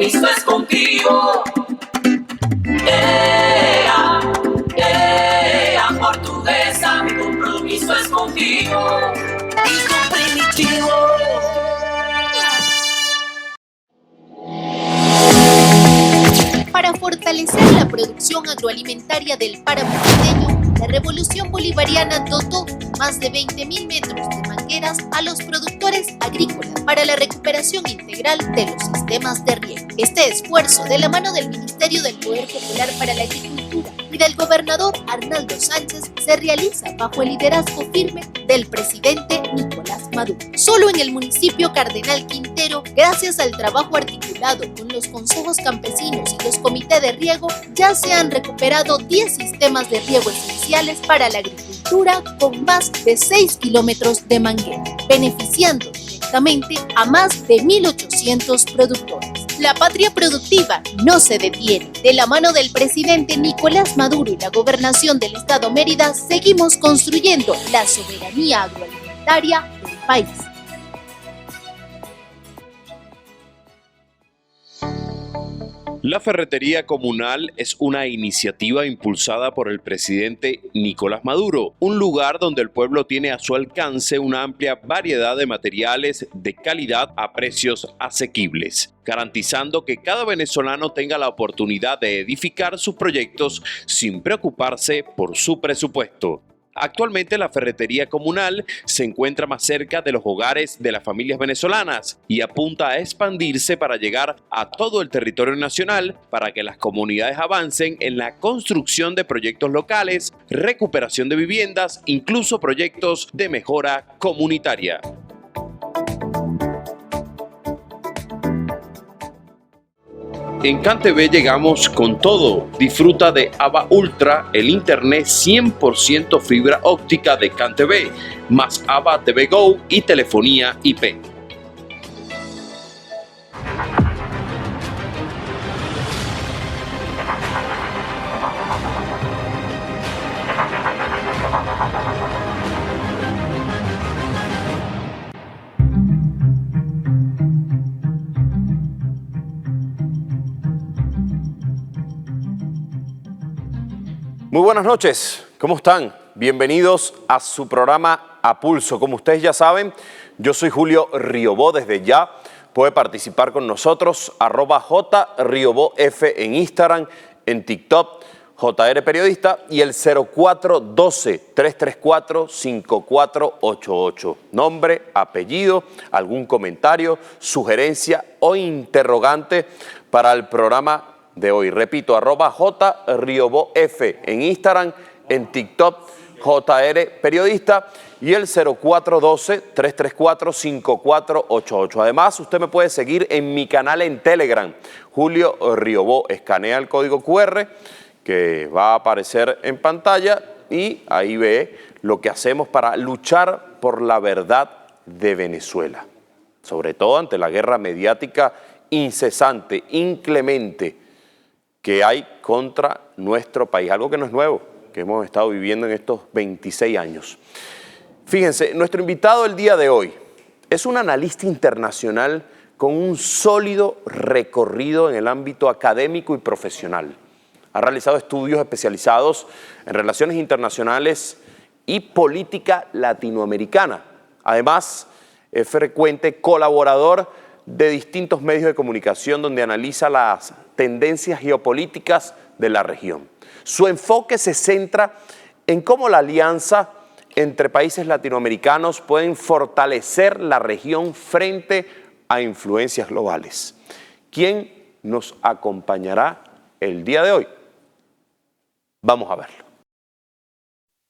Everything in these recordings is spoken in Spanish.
compromiso es contigo. Portuguesa, mi compromiso es contigo. Y con Primitivo. Para fortalecer la producción agroalimentaria del páramo quiteño, la Revolución Bolivariana dotó más de 20.000 metros de mangueras a los productores agrícolas para la recuperación integral de los sistemas de riego. Este esfuerzo, de la mano del Ministerio del Poder Popular para la Agricultura y del gobernador Arnaldo Sánchez, se realiza bajo el liderazgo firme del presidente Nicolás Maduro. Solo en el municipio Cardenal Quintero, gracias al trabajo articulado con los consejos campesinos y los comités de riego, ya se han recuperado 10 sistemas de riego esenciales para la agricultura con más de 6 kilómetros de manguera, beneficiando directamente a más de 1.800 productores. La patria productiva no se detiene. De la mano del presidente Nicolás Maduro y la gobernación del estado Mérida, seguimos construyendo la soberanía agroalimentaria del país. La Ferretería Comunal es una iniciativa impulsada por el presidente Nicolás Maduro, un lugar donde el pueblo tiene a su alcance una amplia variedad de materiales de calidad a precios asequibles, garantizando que cada venezolano tenga la oportunidad de edificar sus proyectos sin preocuparse por su presupuesto. Actualmente la Ferretería Comunal se encuentra más cerca de los hogares de las familias venezolanas y apunta a expandirse para llegar a todo el territorio nacional para que las comunidades avancen en la construcción de proyectos locales, recuperación de viviendas, incluso proyectos de mejora comunitaria. En CanTV llegamos con todo. Disfruta de ABA Ultra, el internet 100% fibra óptica de CanTV, más ABA TV Go y telefonía IP. Muy buenas noches, ¿cómo están? Bienvenidos a su programa A Pulso. Como ustedes ya saben, yo soy Julio Riobó. Desde ya puede participar con nosotros, @JRiobóF en Instagram, en TikTok, JR Periodista y el 0412-334-5488. Nombre, apellido, algún comentario, sugerencia o interrogante para el programa de hoy. Repito, @JRiobóF en Instagram, en TikTok, JR Periodista y el 0412-334-5488. Además, usted me puede seguir en mi canal en Telegram, Julio Riobó. Escanea el código QR que va a aparecer en pantalla y ahí ve lo que hacemos para luchar por la verdad de Venezuela, sobre todo ante la guerra mediática incesante, inclemente, que hay contra nuestro país, algo que no es nuevo, que hemos estado viviendo en estos 26 años. Fíjense, nuestro invitado el día de hoy es un analista internacional con un sólido recorrido en el ámbito académico y profesional. Ha realizado estudios especializados en relaciones internacionales y política latinoamericana. Además, es frecuente colaborador de distintos medios de comunicación donde analiza las tendencias geopolíticas de la región. Su enfoque se centra en cómo la alianza entre países latinoamericanos pueden fortalecer la región frente a influencias globales. ¿Quién nos acompañará el día de hoy? Vamos a verlo.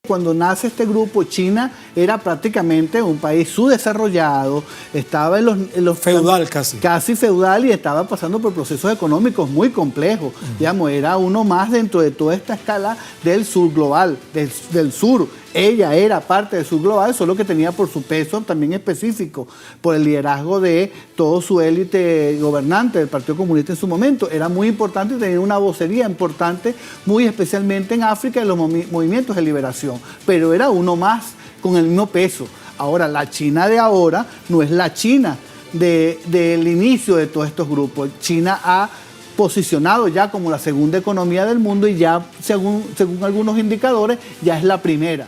Cuando nace este grupo, China era prácticamente un país subdesarrollado, estaba en los feudal casi feudal y estaba pasando por procesos económicos muy complejos. Digamos, era uno más dentro de toda esta escala del sur global, del sur. Ella era parte del sur global, solo que tenía por su peso también específico, por el liderazgo de toda su élite gobernante del Partido Comunista en su momento. Era muy importante tener una vocería importante, muy especialmente en África, en los movimientos de liberación. Pero era uno más con el mismo peso. Ahora, la China de ahora no es la China del inicio de todos estos grupos. China ha posicionado ya como la segunda economía del mundo y ya, según algunos indicadores, ya es la primera.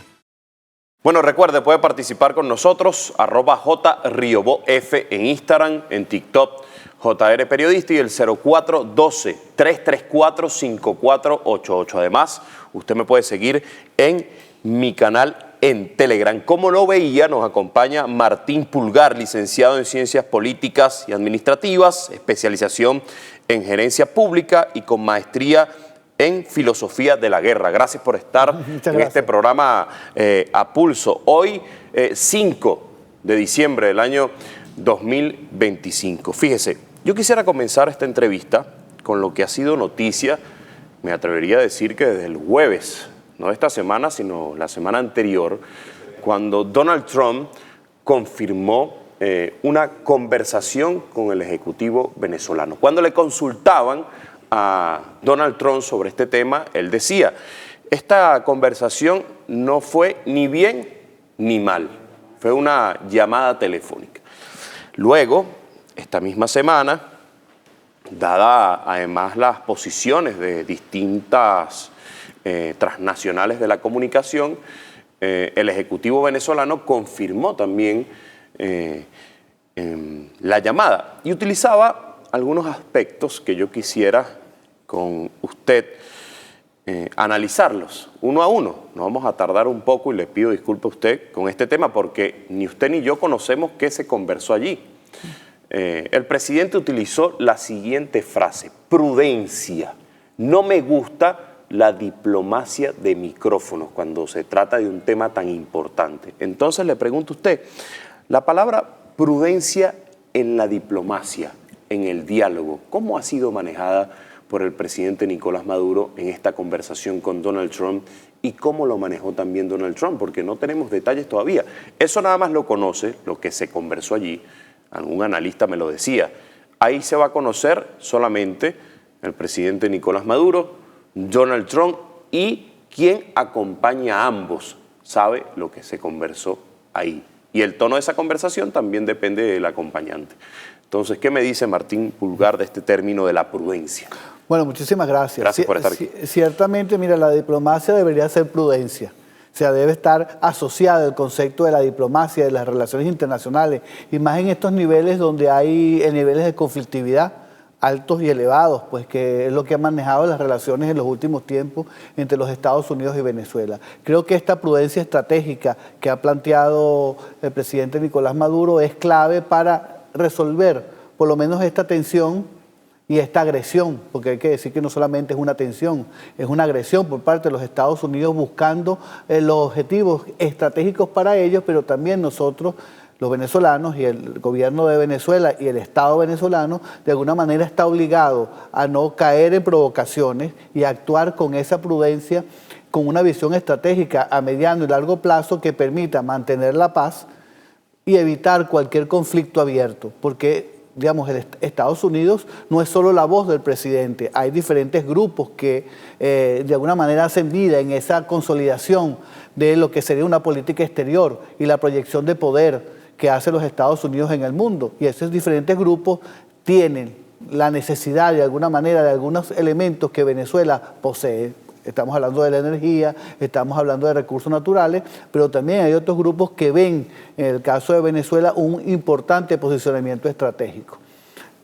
Bueno, recuerde, puede participar con nosotros, @jriobof en Instagram, en TikTok, JR Periodista y el 0412-334-5488. Además, usted me puede seguir en mi canal en Telegram. Como lo veía, nos acompaña Martín Pulgar, licenciado en Ciencias Políticas y Administrativas, especialización en Gerencia Pública y con maestría en Filosofía de la Guerra. Gracias por estar en este programa A Pulso. Hoy, 5 de diciembre del año 2025. Fíjese, yo quisiera comenzar esta entrevista con lo que ha sido noticia, me atrevería a decir que desde el jueves, no esta semana, sino la semana anterior, cuando Donald Trump confirmó una conversación con el Ejecutivo venezolano. Cuando le consultaban a Donald Trump sobre este tema, él decía, esta conversación no fue ni bien ni mal, fue una llamada telefónica. Luego, esta misma semana, dada además las posiciones de distintas transnacionales de la comunicación, el Ejecutivo venezolano confirmó también la llamada y utilizaba algunos aspectos que yo quisiera con usted analizarlos uno a uno. Nos vamos a tardar un poco y le pido disculpas a usted con este tema porque ni usted ni yo conocemos qué se conversó allí. El presidente utilizó la siguiente frase: prudencia. No me gusta la diplomacia de micrófonos cuando se trata de un tema tan importante. Entonces le pregunto a usted, la palabra prudencia en la diplomacia, en el diálogo, ¿cómo ha sido manejada por el presidente Nicolás Maduro en esta conversación con Donald Trump y cómo lo manejó también Donald Trump? Porque no tenemos detalles todavía. Eso nada más lo conoce, lo que se conversó allí. Algún analista me lo decía. Ahí se va a conocer solamente el presidente Nicolás Maduro, Donald Trump y quien acompaña a ambos sabe lo que se conversó ahí. Y el tono de esa conversación también depende del acompañante. Entonces, ¿qué me dice Martín Pulgar de este término de la prudencia? Bueno, muchísimas gracias. Gracias por estar aquí. Ciertamente, mira, la diplomacia debería ser prudencia. O sea, debe estar asociada el concepto de la diplomacia, de las relaciones internacionales, y más en estos niveles donde hay niveles de conflictividad altos y elevados, pues que es lo que ha manejado las relaciones en los últimos tiempos entre los Estados Unidos y Venezuela. Creo que esta prudencia estratégica que ha planteado el presidente Nicolás Maduro es clave para resolver por lo menos esta tensión y esta agresión, porque hay que decir que no solamente es una tensión, es una agresión por parte de los Estados Unidos buscando los objetivos estratégicos para ellos, pero también nosotros, los venezolanos y el gobierno de Venezuela y el Estado venezolano, de alguna manera está obligado a no caer en provocaciones y a actuar con esa prudencia, con una visión estratégica a mediano y largo plazo que permita mantener la paz y evitar cualquier conflicto abierto, porque digamos, Estados Unidos no es solo la voz del presidente, hay diferentes grupos que de alguna manera hacen vida en esa consolidación de lo que sería una política exterior y la proyección de poder que hace los Estados Unidos en el mundo. Y esos diferentes grupos tienen la necesidad de alguna manera de algunos elementos que Venezuela posee. Estamos hablando de la energía, estamos hablando de recursos naturales, pero también hay otros grupos que ven, en el caso de Venezuela, un importante posicionamiento estratégico.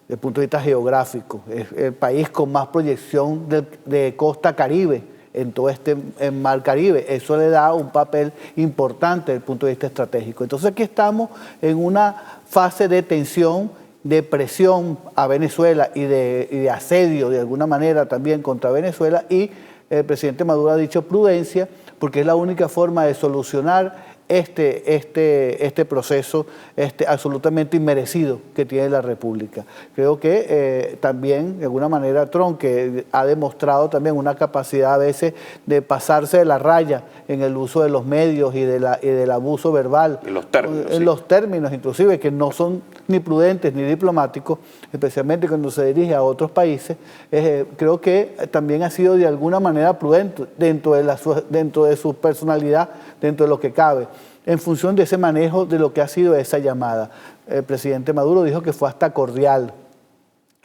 Desde el punto de vista geográfico, es el país con más proyección de costa caribe, en todo este mar Caribe. Eso le da un papel importante desde el punto de vista estratégico. Entonces aquí estamos en una fase de tensión, de presión a Venezuela y de asedio de alguna manera también contra Venezuela, y el presidente Maduro ha dicho prudencia porque es la única forma de solucionar este proceso absolutamente inmerecido que tiene la República. Creo que también, de alguna manera, Trump, que ha demostrado también una capacidad a veces de pasarse de la raya en el uso de los medios y del abuso verbal. En los términos. En los términos, inclusive, que no son ni prudentes ni diplomáticos, especialmente cuando se dirige a otros países. Creo que también ha sido de alguna manera prudente dentro de su personalidad, dentro de lo que cabe, en función de ese manejo de lo que ha sido esa llamada. el presidente Maduro dijo que fue hasta cordial.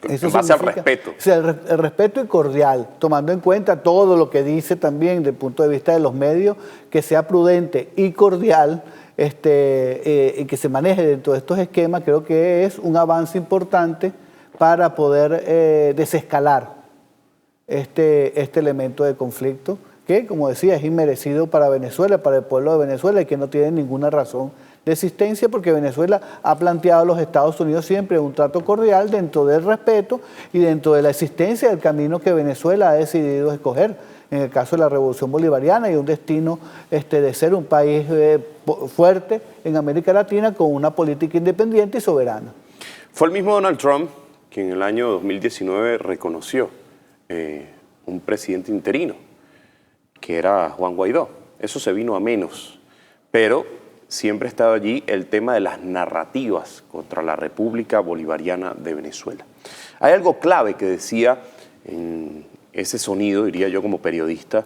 Eso en base al significa- respeto. Sí, el respeto y cordial, tomando en cuenta todo lo que dice también desde el punto de vista de los medios, que sea prudente y cordial y que se maneje dentro de estos esquemas, creo que es un avance importante para poder desescalar este elemento de conflicto que, como decía, es inmerecido para Venezuela, para el pueblo de Venezuela, y que no tiene ninguna razón de existencia, porque Venezuela ha planteado a los Estados Unidos siempre un trato cordial dentro del respeto y dentro de la existencia del camino que Venezuela ha decidido escoger, en el caso de la Revolución Bolivariana y un destino de ser un país fuerte en América Latina con una política independiente y soberana. Fue el mismo Donald Trump quien en el año 2019 reconoció un presidente interino, que era Juan Guaidó. Eso se vino a menos, pero siempre ha estado allí el tema de las narrativas contra la República Bolivariana de Venezuela. Hay algo clave que decía en ese sonido, diría yo como periodista,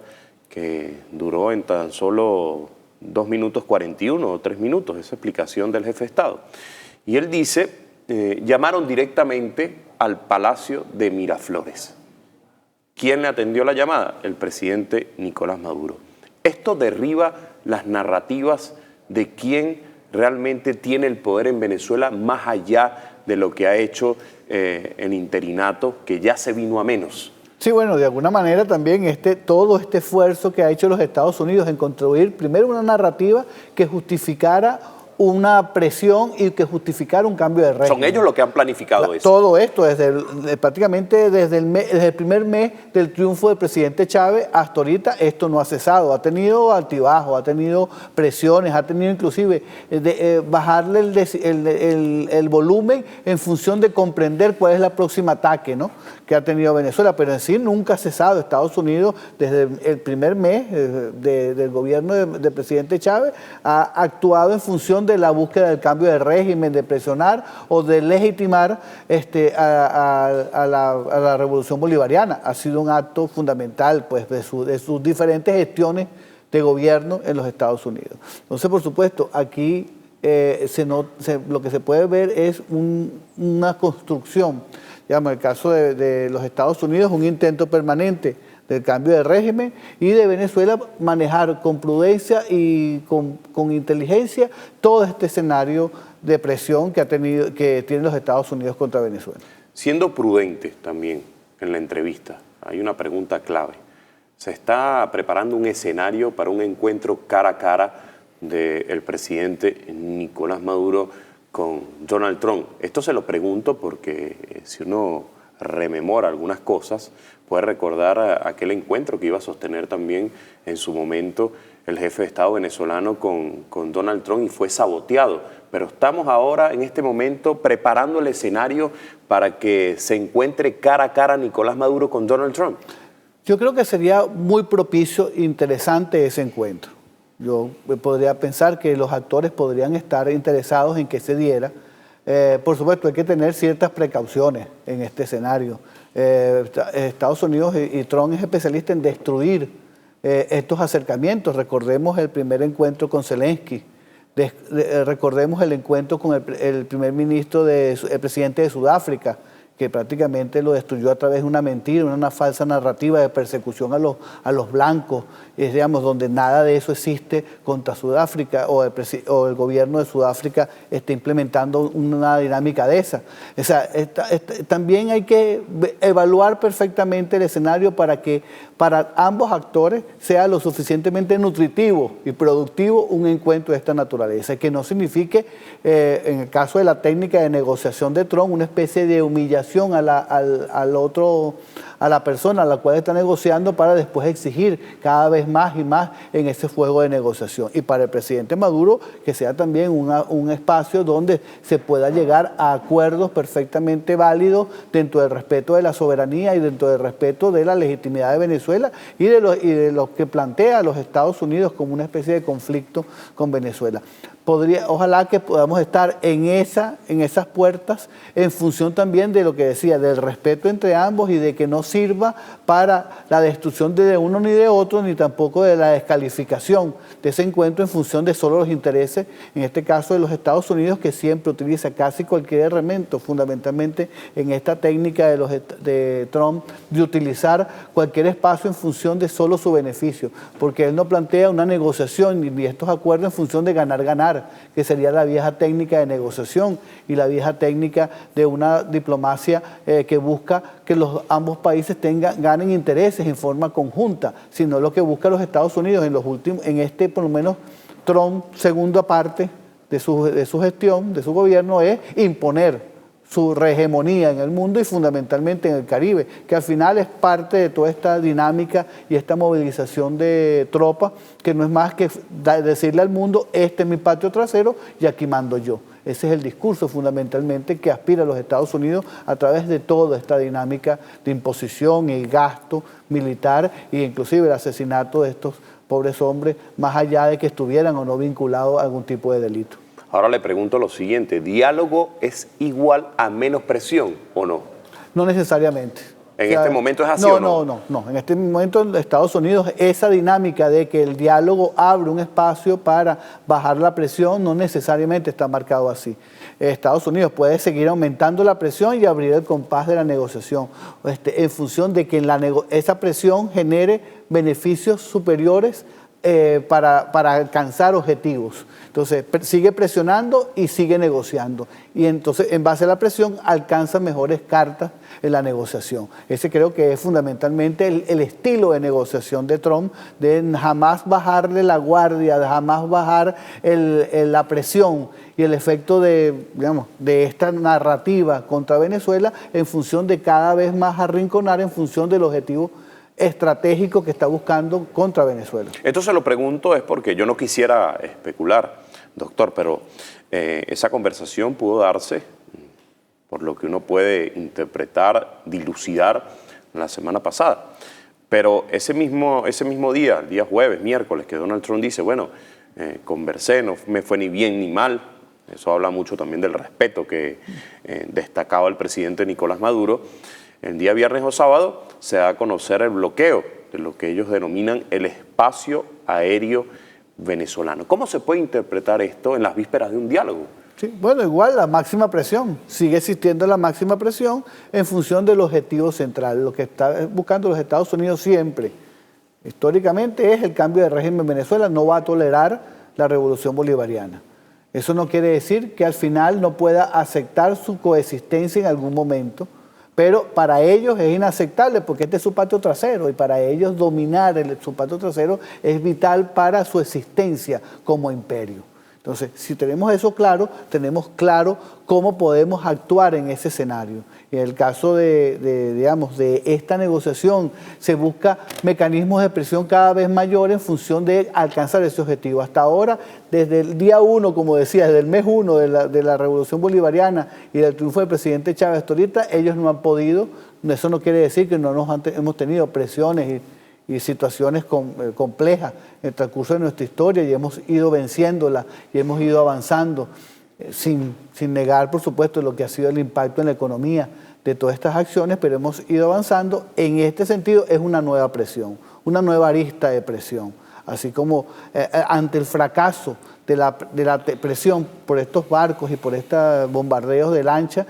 que duró en tan solo 2 minutos 41 o 3 minutos, esa explicación del jefe de Estado. Y él dice, llamaron directamente al Palacio de Miraflores. ¿Quién le atendió la llamada? El presidente Nicolás Maduro. Esto derriba las narrativas de quién realmente tiene el poder en Venezuela, más allá de lo que ha hecho el interinato, que ya se vino a menos. Sí, bueno, de alguna manera también todo este esfuerzo que ha hecho los Estados Unidos en construir primero una narrativa que justificara una presión y que justificara un cambio de régimen. Son ellos los que han planificado eso. Todo esto, prácticamente desde el primer mes del triunfo del presidente Chávez hasta ahorita, esto no ha cesado. Ha tenido altibajos, ha tenido presiones, ha tenido inclusive bajarle el volumen en función de comprender cuál es el próximo ataque, ¿no?, que ha tenido Venezuela. Pero en sí nunca ha cesado. Estados Unidos, desde el primer mes del gobierno del presidente Chávez, ha actuado en función de la búsqueda del cambio de régimen, de presionar o de legitimar a la Revolución Bolivariana. Ha sido un acto fundamental, pues, de sus diferentes gestiones de gobierno en los Estados Unidos. Entonces, por supuesto, aquí lo que se puede ver es una construcción, digamos, en el caso de los Estados Unidos, un intento permanente del cambio de régimen, y de Venezuela manejar con prudencia y con inteligencia todo este escenario de presión que tienen los Estados Unidos contra Venezuela. Siendo prudente también en la entrevista, hay una pregunta clave. Se está preparando un escenario para un encuentro cara a cara del presidente Nicolás Maduro con Donald Trump. Esto se lo pregunto porque si uno rememora algunas cosas, puede recordar aquel encuentro que iba a sostener también en su momento el jefe de Estado venezolano con Donald Trump, y fue saboteado. Pero estamos ahora en este momento preparando el escenario para que se encuentre cara a cara Nicolás Maduro con Donald Trump. Yo creo que sería muy propicio e interesante ese encuentro. Yo podría pensar que los actores podrían estar interesados en que se diera. Por supuesto, hay que tener ciertas precauciones en este escenario. Estados Unidos y Trump es especialista en destruir estos acercamientos. Recordemos el primer encuentro con Zelensky, recordemos el encuentro con el primer ministro, el presidente de Sudáfrica, que prácticamente lo destruyó a través de una mentira, una falsa narrativa de persecución a los blancos, digamos, donde nada de eso existe contra Sudáfrica, o el gobierno de Sudáfrica está implementando una dinámica de esa. O sea, también hay que evaluar perfectamente el escenario para que para ambos actores sea lo suficientemente nutritivo y productivo un encuentro de esta naturaleza, que no signifique, en el caso de la técnica de negociación de Trump, una especie de humillación a la persona a la cual está negociando, para después exigir cada vez más y más en ese fuego de negociación. Y para el presidente Maduro, que sea también un espacio donde se pueda llegar a acuerdos perfectamente válidos dentro del respeto de la soberanía y dentro del respeto de la legitimidad de Venezuela y de lo que plantea a los Estados Unidos como una especie de conflicto con Venezuela. ojalá que podamos estar en esas puertas en función también de lo que decía, del respeto entre ambos y de que no sirva para la destrucción de uno ni de otro, ni tampoco de la descalificación de ese encuentro en función de solo los intereses, en este caso de los Estados Unidos, que siempre utiliza casi cualquier elemento, fundamentalmente en esta técnica de Trump, de utilizar cualquier espacio en función de solo su beneficio, porque él no plantea una negociación ni estos acuerdos en función de ganar-ganar, que sería la vieja técnica de negociación y la vieja técnica de una diplomacia que busca que ambos países ganen intereses en forma conjunta, sino lo que busca los Estados Unidos por lo menos Trump, segunda parte de su gestión, de su gobierno, es imponer su hegemonía en el mundo y fundamentalmente en el Caribe, que al final es parte de toda esta dinámica y esta movilización de tropas, que no es más que decirle al mundo, este es mi patio trasero y aquí mando yo. Ese es el discurso fundamentalmente que aspira a los Estados Unidos a través de toda esta dinámica de imposición y gasto militar e inclusive el asesinato de estos pobres hombres, más allá de que estuvieran o no vinculados a algún tipo de delito. Ahora le pregunto lo siguiente, ¿diálogo es igual a menos presión o no? No necesariamente. ¿En este momento es así o no? No. En este momento en Estados Unidos esa dinámica de que el diálogo abre un espacio para bajar la presión no necesariamente está marcado así. Estados Unidos puede seguir aumentando la presión y abrir el compás de la negociación en función de que esa presión genere beneficios superiores para alcanzar objetivos. Entonces, sigue presionando y sigue negociando. Y entonces, en base a la presión, alcanza mejores cartas en la negociación. Ese creo que es fundamentalmente el estilo de negociación de Trump, de jamás bajarle la guardia, de jamás bajar la presión y el efecto de esta narrativa contra Venezuela en función de cada vez más arrinconar en función del objetivo estratégico que está buscando contra Venezuela. Esto se lo pregunto es porque yo no quisiera especular, doctor, pero esa conversación pudo darse, por lo que uno puede interpretar, dilucidar, la semana pasada. Pero ese mismo día, el día jueves, miércoles, que Donald Trump dice, bueno, conversé, no me fue ni bien ni mal. Eso habla mucho también del respeto que destacaba el presidente Nicolás Maduro. El día viernes o sábado se da a conocer el bloqueo de lo que ellos denominan el espacio aéreo venezolano. ¿Cómo se puede interpretar esto en las vísperas de un diálogo? Sí, bueno, igual la máxima presión, sigue existiendo la máxima presión en función del objetivo central, lo que está buscando los Estados Unidos siempre, históricamente es el cambio de régimen en Venezuela, no va a tolerar la revolución bolivariana. Eso no quiere decir que al final no pueda aceptar su coexistencia en algún momento, pero para ellos es inaceptable porque este es su patio trasero y para ellos dominar su patio trasero es vital para su existencia como imperio. Entonces, si tenemos eso claro, tenemos claro cómo podemos actuar en ese escenario. Y en el caso de esta negociación, se busca mecanismos de presión cada vez mayores en función de alcanzar ese objetivo. Hasta ahora, desde el día 1, como decía, desde el mes 1 de la Revolución Bolivariana y del triunfo del presidente Chávez hasta ahorita, ellos no han podido, eso no quiere decir que no hemos tenido presiones y situaciones complejas en el transcurso de nuestra historia y hemos ido venciéndola y hemos ido avanzando sin negar, por supuesto, lo que ha sido el impacto en la economía de todas estas acciones, pero hemos ido avanzando. En este sentido es una nueva presión, una nueva arista de presión, así como ante el fracaso de la presión por estos barcos y por estos bombardeos de lancha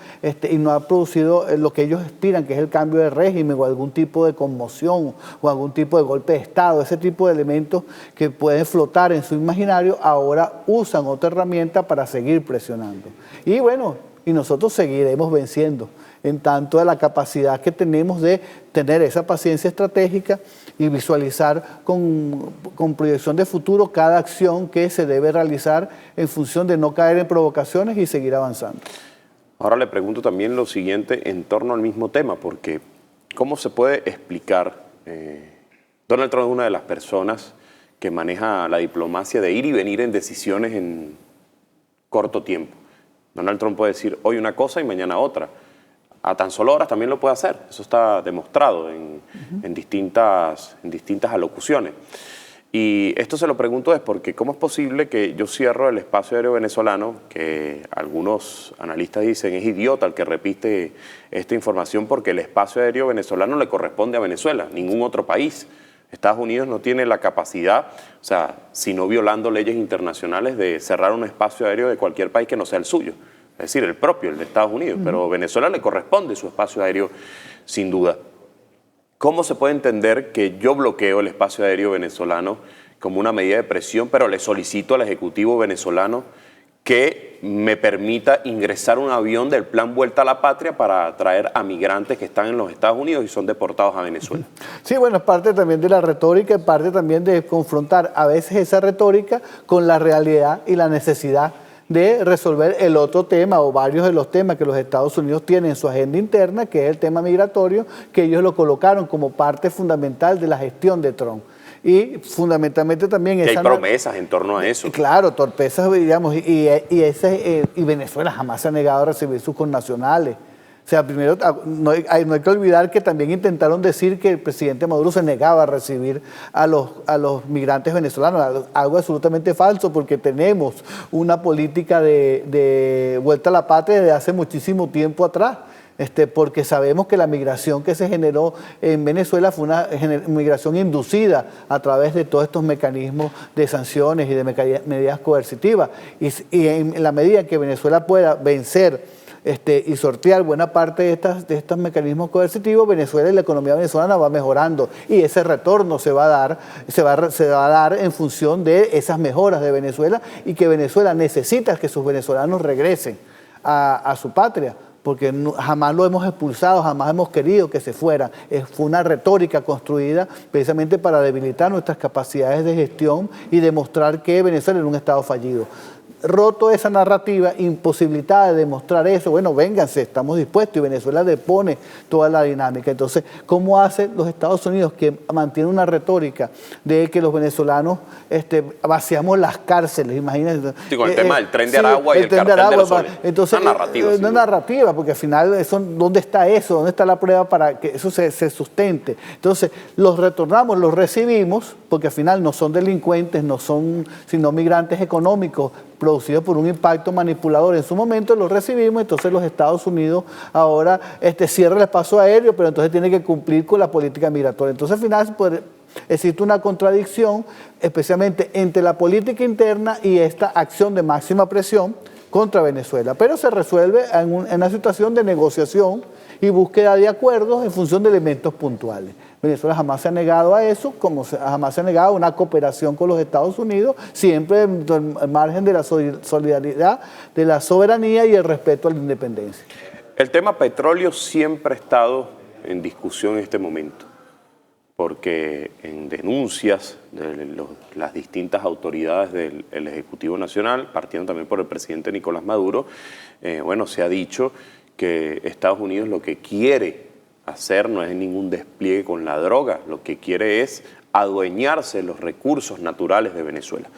y no ha producido lo que ellos aspiran, que es el cambio de régimen o algún tipo de conmoción o algún tipo de golpe de Estado, ese tipo de elementos que pueden flotar en su imaginario, ahora usan otra herramienta para seguir presionando. Y bueno, y nosotros seguiremos venciendo en tanto de la capacidad que tenemos de tener esa paciencia estratégica y visualizar con proyección de futuro cada acción que se debe realizar en función de no caer en provocaciones y seguir avanzando. Ahora le pregunto también lo siguiente en torno al mismo tema, porque ¿cómo se puede explicar? Donald Trump es una de las personas que maneja la diplomacia de ir y venir en decisiones en corto tiempo. Donald Trump puede decir hoy una cosa y mañana otra. A tan solo horas también lo puede hacer. Eso está demostrado en distintas alocuciones. Y esto se lo pregunto es porque ¿cómo es posible que yo cierro el espacio aéreo venezolano, que algunos analistas dicen es idiota el que repite esta información porque el espacio aéreo venezolano le corresponde a Venezuela, ningún otro país? Estados Unidos no tiene la capacidad, o sea, sino violando leyes internacionales, de cerrar un espacio aéreo de cualquier país que no sea el suyo, es decir, el propio, el de Estados Unidos, pero a Venezuela le corresponde su espacio aéreo sin duda. ¿Cómo se puede entender que yo bloqueo el espacio aéreo venezolano como una medida de presión, pero le solicito al Ejecutivo venezolano que me permita ingresar un avión del plan Vuelta a la Patria para traer a migrantes que están en los Estados Unidos y son deportados a Venezuela? Sí, bueno, es parte también de la retórica, es parte también de confrontar a veces esa retórica con la realidad y la necesidad de resolver el otro tema o varios de los temas que los Estados Unidos tienen en su agenda interna, que es el tema migratorio, que ellos lo colocaron como parte fundamental de la gestión de Trump. Y fundamentalmente también que hay promesas en torno a eso. Claro, torpezas, digamos, y Venezuela jamás se ha negado a recibir sus connacionales. O sea, primero, no hay que olvidar que también intentaron decir que el presidente Maduro se negaba a recibir a los migrantes venezolanos, algo absolutamente falso, porque tenemos una política de vuelta a la patria desde hace muchísimo tiempo atrás. Porque sabemos que la migración que se generó en Venezuela fue una migración inducida a través de todos estos mecanismos de sanciones y de medidas coercitivas. Y en la medida que Venezuela pueda vencer y sortear buena parte de estos mecanismos coercitivos, Venezuela y la economía venezolana va mejorando, y ese retorno se va a dar en función de esas mejoras de Venezuela, y que Venezuela necesita que sus venezolanos regresen a su patria, porque jamás lo hemos expulsado, jamás hemos querido que se fueran. Fue una retórica construida precisamente para debilitar nuestras capacidades de gestión y demostrar que Venezuela era un Estado fallido. Roto esa narrativa, imposibilitada de demostrar eso, bueno, vénganse, estamos dispuestos, y Venezuela le pone toda la dinámica. Entonces, ¿cómo hacen los Estados Unidos, que mantienen una retórica de que los venezolanos vaciamos las cárceles? Imagínense. Sí, con el tema del tren de Aragua y el cartel de los soles. Entonces, una narrativa. Una narrativa, porque al final, ¿dónde está eso? ¿Dónde está la prueba para que eso se sustente? Entonces, los retornamos, los recibimos, porque al final no son delincuentes, no son sino migrantes económicos, producidos por un impacto manipulador en su momento, los recibimos. Entonces los Estados Unidos ahora cierra el espacio aéreo, pero entonces tiene que cumplir con la política migratoria. Entonces al final existe una contradicción, especialmente entre la política interna y esta acción de máxima presión contra Venezuela, pero se resuelve en una situación de negociación y búsqueda de acuerdos en función de elementos puntuales. Venezuela jamás se ha negado a eso, como jamás se ha negado a una cooperación con los Estados Unidos, siempre al margen de la solidaridad, de la soberanía y el respeto a la independencia. El tema petróleo siempre ha estado en discusión en este momento, porque en denuncias de las distintas autoridades del Ejecutivo Nacional, partiendo también por el presidente Nicolás Maduro, se ha dicho que Estados Unidos lo que quiere hacer no es ningún despliegue con la droga, lo que quiere es adueñarse de los recursos naturales de Venezuela.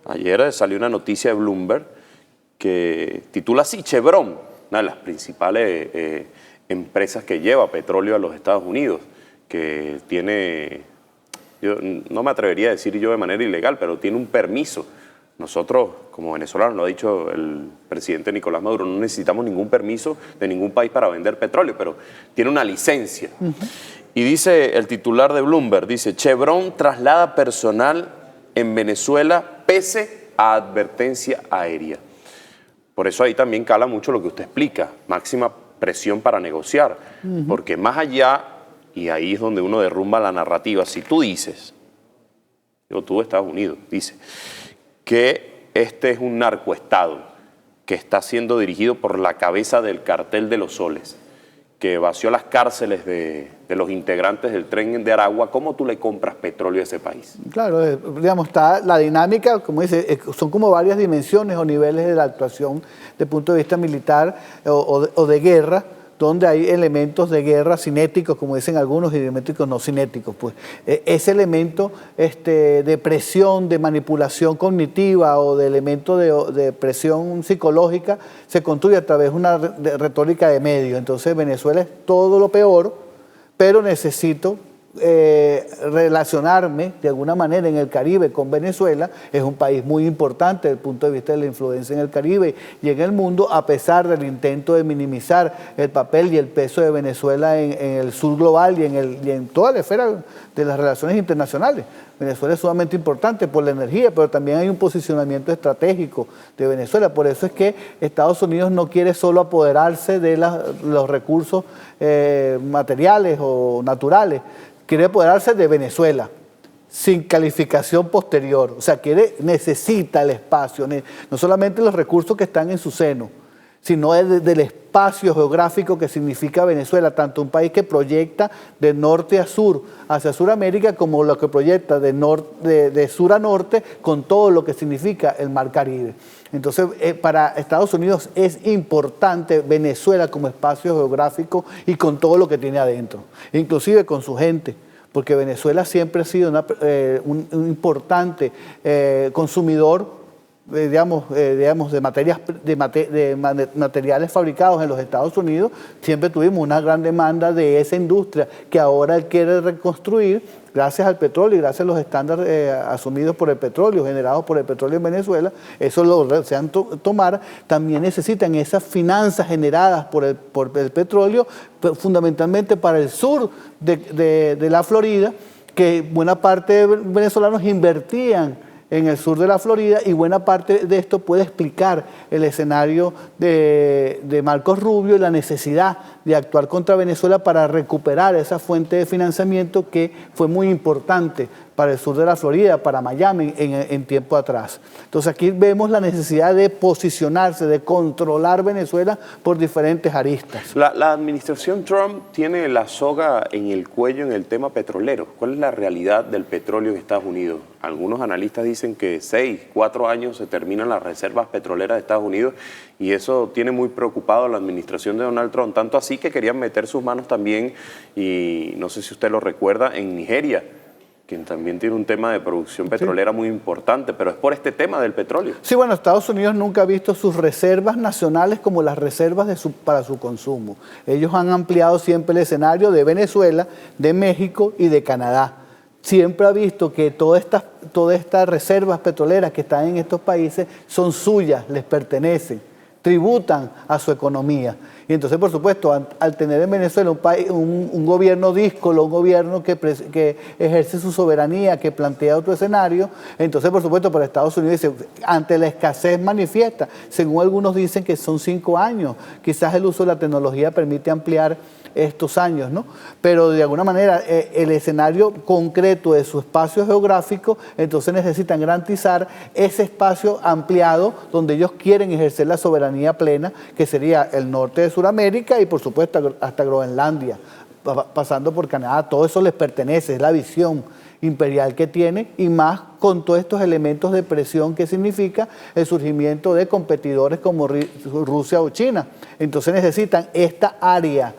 Ayer salió una noticia de Bloomberg que titula así: Chevron, una de las principales empresas que lleva petróleo a los Estados Unidos, que tiene, yo no me atrevería a decir yo de manera ilegal, pero tiene un permiso. Nosotros, como venezolanos, lo ha dicho el presidente Nicolás Maduro, no necesitamos ningún permiso de ningún país para vender petróleo, pero tiene una licencia. Y dice el titular de Bloomberg, dice: Chevron traslada personal en Venezuela pese a advertencia aérea. Por eso ahí también cala mucho lo que usted explica, máxima presión para negociar, porque más allá, y ahí es donde uno derrumba la narrativa, si tú dices, tú Estados Unidos, dice que este es un narcoestado que está siendo dirigido por la cabeza del cartel de los soles, que vació las cárceles de los integrantes del tren de Aragua, ¿cómo tú le compras petróleo a ese país? Claro, digamos, está la dinámica, como dice, son como varias dimensiones o niveles de la actuación desde el punto de vista militar o de guerra, donde hay elementos de guerra cinéticos, como dicen algunos, y elementos no cinéticos. Pues ese elemento de presión, de manipulación cognitiva o de elemento de presión psicológica se construye a través de una retórica de medios. Entonces Venezuela es todo lo peor, pero necesito relacionarme de alguna manera en el Caribe con Venezuela. Es un país muy importante desde el punto de vista de la influencia en el Caribe y en el mundo, a pesar del intento de minimizar el papel y el peso de Venezuela en el sur global y en toda la esfera de las relaciones internacionales. Venezuela es sumamente importante por la energía, pero también hay un posicionamiento estratégico de Venezuela. Por eso es que Estados Unidos no quiere solo apoderarse de los recursos materiales o naturales, quiere apoderarse de Venezuela, sin calificación posterior. O sea, necesita el espacio, no solamente los recursos que están en su seno, sino del espacio geográfico que significa Venezuela, tanto un país que proyecta de norte a sur, hacia Sudamérica, como lo que proyecta de sur a norte, con todo lo que significa el Mar Caribe. Entonces, para Estados Unidos es importante Venezuela como espacio geográfico y con todo lo que tiene adentro, inclusive con su gente, porque Venezuela siempre ha sido un importante consumidor de materiales fabricados en los Estados Unidos. Siempre tuvimos una gran demanda de esa industria que ahora él quiere reconstruir gracias al petróleo y gracias a los estándares asumidos por el petróleo, generados por el petróleo en Venezuela. Eso lo desean tomar. También necesitan esas finanzas generadas por el petróleo, fundamentalmente para el sur de la Florida, que buena parte de venezolanos invertían en el sur de la Florida, y buena parte de esto puede explicar el escenario de Marcos Rubio y la necesidad de actuar contra Venezuela para recuperar esa fuente de financiamiento que fue muy importante para el sur de la Florida, para Miami en tiempo atrás. Entonces aquí vemos la necesidad de posicionarse, de controlar Venezuela por diferentes aristas. La administración Trump tiene la soga en el cuello en el tema petrolero. ¿Cuál es la realidad del petróleo en Estados Unidos? Algunos analistas dicen que 4 años se terminan las reservas petroleras de Estados Unidos, y eso tiene muy preocupado a la administración de Donald Trump, tanto así que querían meter sus manos también, y no sé si usted lo recuerda, en Nigeria, quien también tiene un tema de producción petrolera muy importante, pero es por este tema del petróleo. Sí, bueno, Estados Unidos nunca ha visto sus reservas nacionales como las reservas para su consumo. Ellos han ampliado siempre el escenario de Venezuela, de México y de Canadá. Siempre ha visto que todas estas reservas petroleras que están en estos países son suyas, les pertenecen, tributan a su economía. Y entonces, por supuesto, al tener en Venezuela un gobierno díscolo, un gobierno que ejerce su soberanía, que plantea otro escenario, entonces, por supuesto, para Estados Unidos, ante la escasez manifiesta, según algunos dicen que son 5 años, quizás el uso de la tecnología permite ampliar estos años, ¿no? Pero de alguna manera el escenario concreto de su espacio geográfico, entonces necesitan garantizar ese espacio ampliado donde ellos quieren ejercer la soberanía plena, que sería el norte de Sudamérica y por supuesto hasta Groenlandia, pasando por Canadá. Todo eso les pertenece, es la visión imperial que tienen, y más con todos estos elementos de presión que significa el surgimiento de competidores como Rusia o China. Entonces necesitan esta área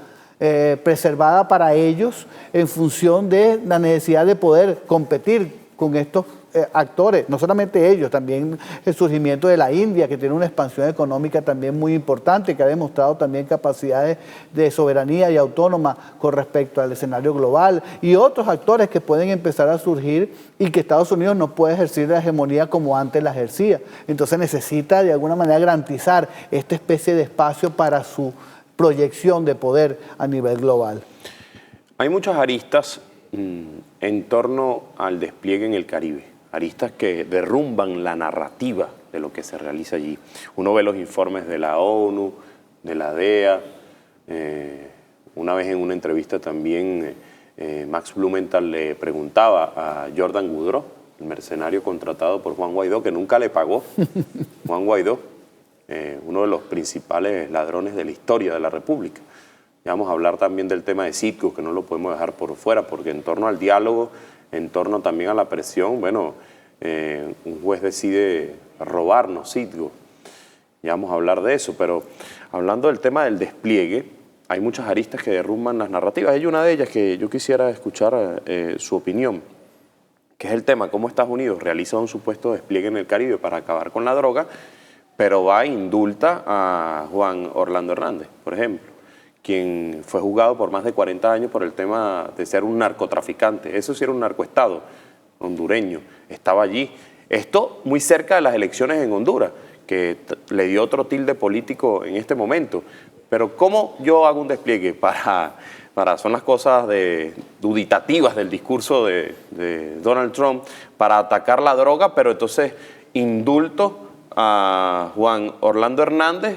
preservada para ellos en función de la necesidad de poder competir con estos actores, no solamente ellos, también el surgimiento de la India, que tiene una expansión económica también muy importante, que ha demostrado también capacidades de soberanía y autónoma con respecto al escenario global, y otros actores que pueden empezar a surgir y que Estados Unidos no puede ejercer la hegemonía como antes la ejercía. Entonces necesita de alguna manera garantizar esta especie de espacio para su proyección de poder a nivel global. Hay muchas aristas en torno al despliegue en el Caribe, aristas que derrumban la narrativa de lo que se realiza allí. Uno ve los informes de la ONU, de la DEA, una vez en una entrevista también Max Blumenthal le preguntaba a Jordan Woodrow, el mercenario contratado por Juan Guaidó, que nunca le pagó, Juan Guaidó, uno de los principales ladrones de la historia de la República. Y vamos a hablar también del tema de Citgo, que no lo podemos dejar por fuera, porque en torno al diálogo, en torno también a la presión, bueno, un juez decide robarnos Citgo. Ya vamos a hablar de eso, pero hablando del tema del despliegue, hay muchas aristas que derrumban las narrativas. Hay una de ellas que yo quisiera escuchar su opinión, que es el tema cómo Estados Unidos realiza un supuesto despliegue en el Caribe para acabar con la droga, pero va e indulta a Juan Orlando Hernández, por ejemplo, quien fue juzgado por más de 40 años por el tema de ser un narcotraficante. Eso sí era un narcoestado hondureño, estaba allí. Esto muy cerca de las elecciones en Honduras, que le dio otro tilde político en este momento. Pero ¿cómo yo hago un despliegue son las cosas duditativas del discurso de Donald Trump para atacar la droga, pero entonces indulto a Juan Orlando Hernández,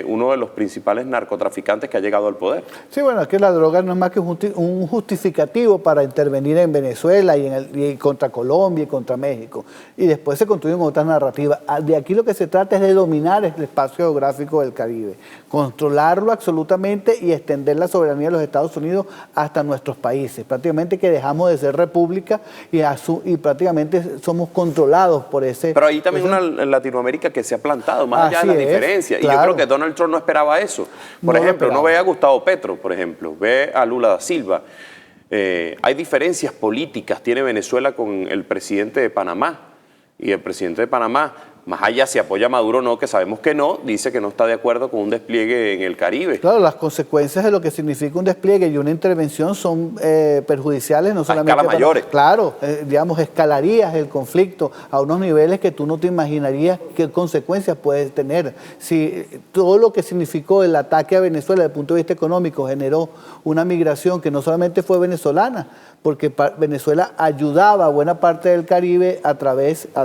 uno de los principales narcotraficantes que ha llegado al poder? Sí, bueno, es que la droga no es más que un justificativo para intervenir en Venezuela y contra Colombia y contra México. Y después se construyen otras narrativas. De aquí lo que se trata es de dominar el espacio geográfico del Caribe, controlarlo absolutamente y extender la soberanía de los Estados Unidos hasta nuestros países. Prácticamente que dejamos de ser república y prácticamente somos controlados por ese... Pero hay también una Latinoamérica que se ha plantado, más allá de las diferencias. Claro. Y yo creo que Donald Trump no esperaba eso. Por ejemplo, uno ve a Gustavo Petro, por ejemplo, ve a Lula da Silva. Hay diferencias políticas, tiene Venezuela con el presidente de Panamá. Y el presidente de Panamá, más allá si apoya a Maduro o no, que sabemos que no, dice que no está de acuerdo con un despliegue en el Caribe. Claro, las consecuencias de lo que significa un despliegue y una intervención son perjudiciales, no solamente... A escala mayores. Claro, digamos, escalarías el conflicto a unos niveles que tú no te imaginarías qué consecuencias puedes tener. Si todo lo que significó el ataque a Venezuela desde el punto de vista económico generó una migración que no solamente fue venezolana, porque Venezuela ayudaba a buena parte del Caribe a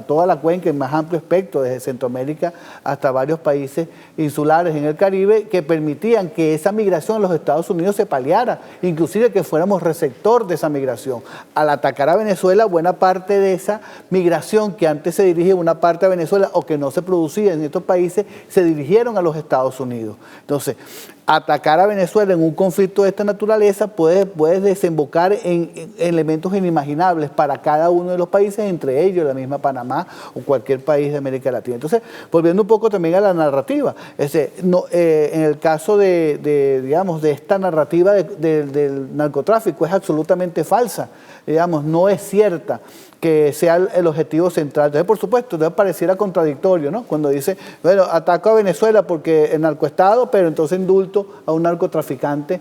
toda la cuenca en más amplio espectro, desde Centroamérica hasta varios países insulares en el Caribe, que permitían que esa migración a los Estados Unidos se paliara, inclusive que fuéramos receptor de esa migración. Al atacar a Venezuela, buena parte de esa migración que antes se dirigía una parte a Venezuela o que no se producía en estos países, se dirigieron a los Estados Unidos. Entonces, atacar a Venezuela en un conflicto de esta naturaleza puede desembocar en elementos inimaginables para cada uno de los países, entre ellos la misma Panamá o cualquier país de América Latina. Entonces, volviendo un poco también a la narrativa, en el caso digamos, de esta narrativa del narcotráfico es absolutamente falsa, digamos, no es cierta que sea el objetivo central. Entonces, por supuesto, pareciera contradictorio, ¿no? Cuando dice, bueno, ataco a Venezuela porque el narcoestado, pero entonces indulto a un narcotraficante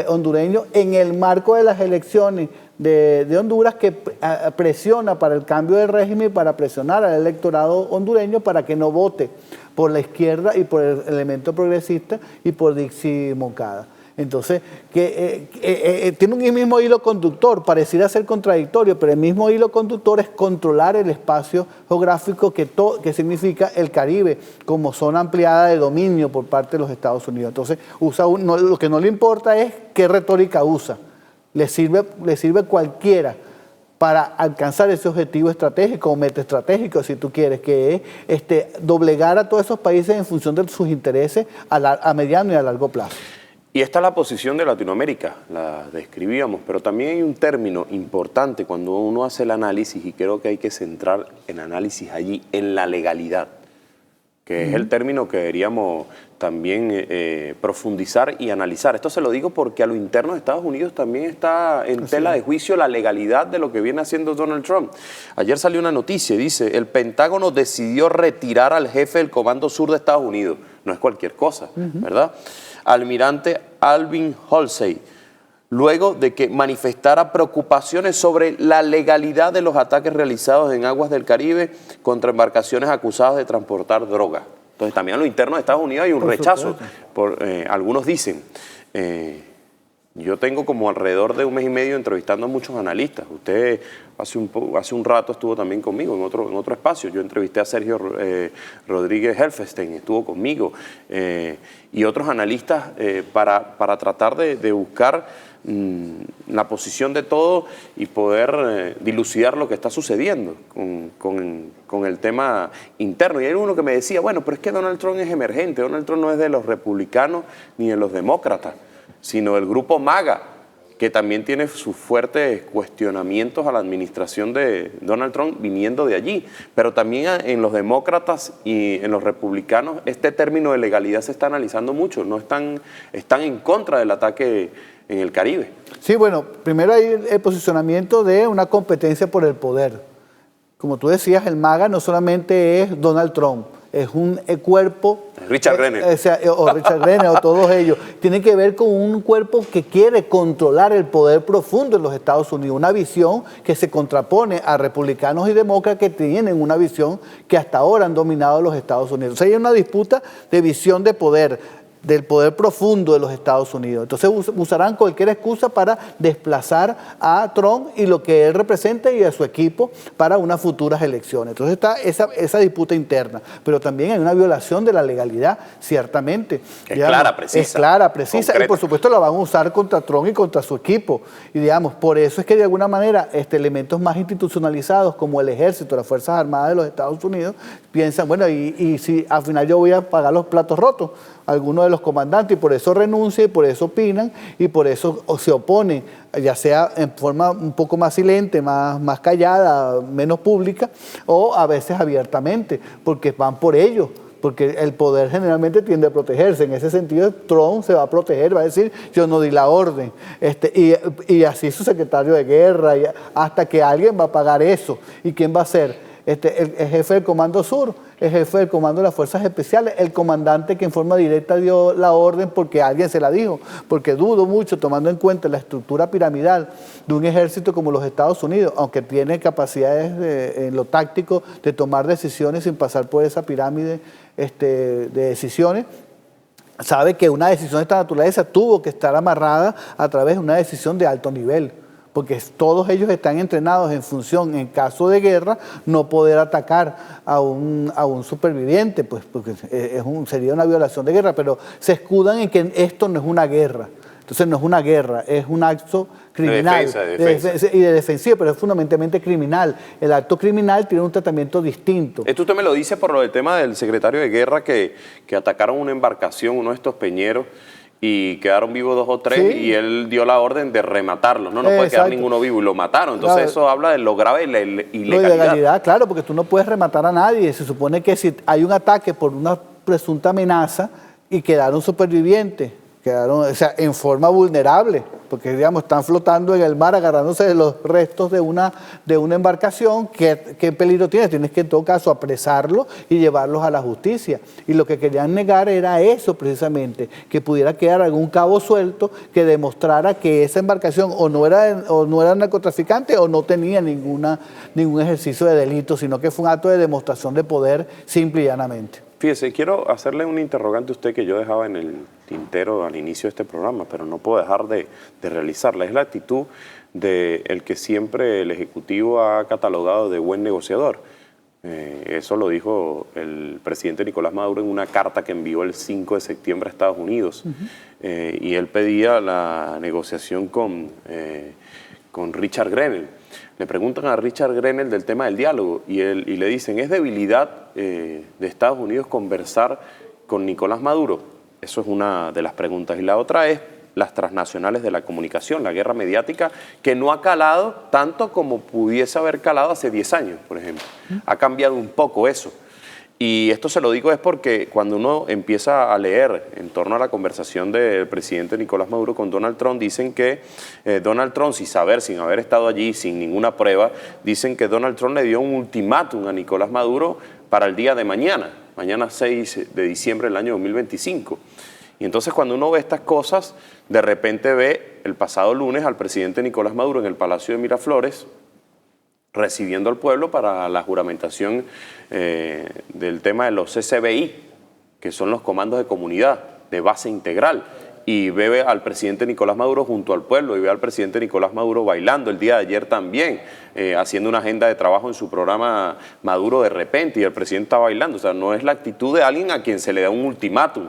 hondureño en el marco de las elecciones de Honduras, que presiona para el cambio de régimen, para presionar al electorado hondureño para que no vote por la izquierda y por el elemento progresista y por Dixie Moncada. Entonces, tiene un mismo hilo conductor, pareciera ser contradictorio, pero el mismo hilo conductor es controlar el espacio geográfico que significa el Caribe como zona ampliada de dominio por parte de los Estados Unidos. Entonces, lo que no le importa es qué retórica usa. Le sirve cualquiera para alcanzar ese objetivo estratégico o meta estratégico, si tú quieres, que es doblegar a todos esos países en función de sus intereses a mediano y a largo plazo. Y esta es la posición de Latinoamérica, la describíamos, pero también hay un término importante cuando uno hace el análisis, y creo que hay que centrar el análisis allí, en la legalidad, que es el término que deberíamos también profundizar y analizar. Esto se lo digo porque a lo interno de Estados Unidos también está en tela de juicio la legalidad de lo que viene haciendo Donald Trump. Ayer salió una noticia, dice, el Pentágono decidió retirar al jefe del Comando Sur de Estados Unidos. No es cualquier cosa, ¿verdad? Almirante Alvin Halsey, luego de que manifestara preocupaciones sobre la legalidad de los ataques realizados en aguas del Caribe contra embarcaciones acusadas de transportar droga. Entonces también a lo interno de Estados Unidos hay un rechazo, algunos dicen. Yo tengo como alrededor de un mes y medio entrevistando a muchos analistas. Usted hace un rato estuvo también conmigo en otro espacio. Yo entrevisté a Sergio Rodríguez Helfestein, estuvo conmigo, y otros analistas para tratar de buscar la posición de todo y poder dilucidar lo que está sucediendo con el tema interno. Y hay uno que me decía, bueno, pero es que Donald Trump es emergente, Donald Trump no es de los republicanos ni de los demócratas, sino del grupo MAGA, que también tiene sus fuertes cuestionamientos a la administración de Donald Trump viniendo de allí. Pero también en los demócratas y en los republicanos este término de legalidad se está analizando mucho, están en contra del ataque en el Caribe. Sí, bueno, primero hay el posicionamiento de una competencia por el poder. Como tú decías, el MAGA no solamente es Donald Trump, es un cuerpo... Richard Grenell. O Richard Grenell, o todos ellos. Tiene que ver con un cuerpo que quiere controlar el poder profundo en los Estados Unidos. Una visión que se contrapone a republicanos y demócratas que tienen una visión que hasta ahora han dominado los Estados Unidos. O sea, hay una disputa de visión de poder, del poder profundo de los Estados Unidos. Entonces usarán cualquier excusa para desplazar a Trump y lo que él representa y a su equipo para unas futuras elecciones. Entonces está esa disputa interna, pero también hay una violación de la legalidad, ciertamente. Es clara, precisa. Es clara, precisa, concreta. y por supuesto la van a usar contra Trump y contra su equipo. Y digamos, por eso es que de alguna manera elementos más institucionalizados como el ejército, las Fuerzas Armadas de los Estados Unidos, piensan, bueno, y si al final yo voy a pagar los platos rotos, algunos de los comandantes, y por eso renuncian, y por eso opinan, y por eso se oponen, ya sea en forma un poco más silente, más callada, menos pública, o a veces abiertamente, porque van por ellos, porque el poder generalmente tiende a protegerse. En ese sentido, Trump se va a proteger, va a decir, yo no di la orden, y así su secretario de guerra, hasta que alguien va a pagar eso. ¿Y quién va a ser? El jefe del Comando Sur, el jefe del Comando de las Fuerzas Especiales, el comandante que en forma directa dio la orden porque alguien se la dijo, porque dudo mucho, tomando en cuenta la estructura piramidal de un ejército como los Estados Unidos, aunque tiene capacidades en lo táctico de tomar decisiones sin pasar por esa pirámide de decisiones, sabe que una decisión de esta naturaleza tuvo que estar amarrada a través de una decisión de alto nivel, porque todos ellos están entrenados en función, en caso de guerra, no poder atacar a un superviviente, pues porque sería una violación de guerra, pero se escudan en que esto no es una guerra. Entonces no es una guerra, es un acto criminal de defensa. y de defensiva, pero es fundamentalmente criminal. El acto criminal tiene un tratamiento distinto. Esto usted me lo dice por lo del tema del secretario de guerra que atacaron una embarcación, uno de estos peñeros, y quedaron vivos 2 o 3, sí, y él dio la orden de rematarlos. No puede quedar ninguno vivo, y lo mataron. Entonces claro, eso habla de lo grave de la ilegalidad. Claro, porque tú no puedes rematar a nadie. Se supone que si hay un ataque por una presunta amenaza y quedaron supervivientes, quedaron, en forma vulnerable, porque digamos están flotando en el mar agarrándose de los restos de una embarcación. ¿Qué peligro tiene? Tienes que en todo caso apresarlos y llevarlos a la justicia. Y lo que querían negar era eso precisamente, que pudiera quedar algún cabo suelto que demostrara que esa embarcación o no era narcotraficante o no tenía ningún ejercicio de delito, sino que fue un acto de demostración de poder simple y llanamente. Fíjese, quiero hacerle un interrogante a usted que yo dejaba en el tintero al inicio de este programa, pero no puedo dejar de realizarla. Es la actitud del que siempre el Ejecutivo ha catalogado de buen negociador. Eso lo dijo el presidente Nicolás Maduro en una carta que envió el 5 de septiembre a Estados Unidos. Y él pedía la negociación con Richard Grenell. Le preguntan a Richard Grenell del tema del diálogo y le dicen, ¿es debilidad de Estados Unidos conversar con Nicolás Maduro? Eso es una de las preguntas. Y la otra es las transnacionales de la comunicación, la guerra mediática, que no ha calado tanto como pudiese haber calado hace 10 años, por ejemplo. Ha cambiado un poco eso. Y esto se lo digo es porque cuando uno empieza a leer en torno a la conversación del presidente Nicolás Maduro con Donald Trump, dicen que Donald Trump, sin haber estado allí, sin ninguna prueba, dicen que Donald Trump le dio un ultimátum a Nicolás Maduro para el día de mañana 6 de diciembre del año 2025. Y entonces cuando uno ve estas cosas, de repente ve el pasado lunes al presidente Nicolás Maduro en el Palacio de Miraflores, recibiendo al pueblo para la juramentación del tema de los CCBI, que son los comandos de comunidad, de base integral. Y ve al presidente Nicolás Maduro junto al pueblo y ve al presidente Nicolás Maduro bailando el día de ayer también, haciendo una agenda de trabajo en su programa Maduro de repente, y el presidente está bailando. O sea, no es la actitud de alguien a quien se le da un ultimátum.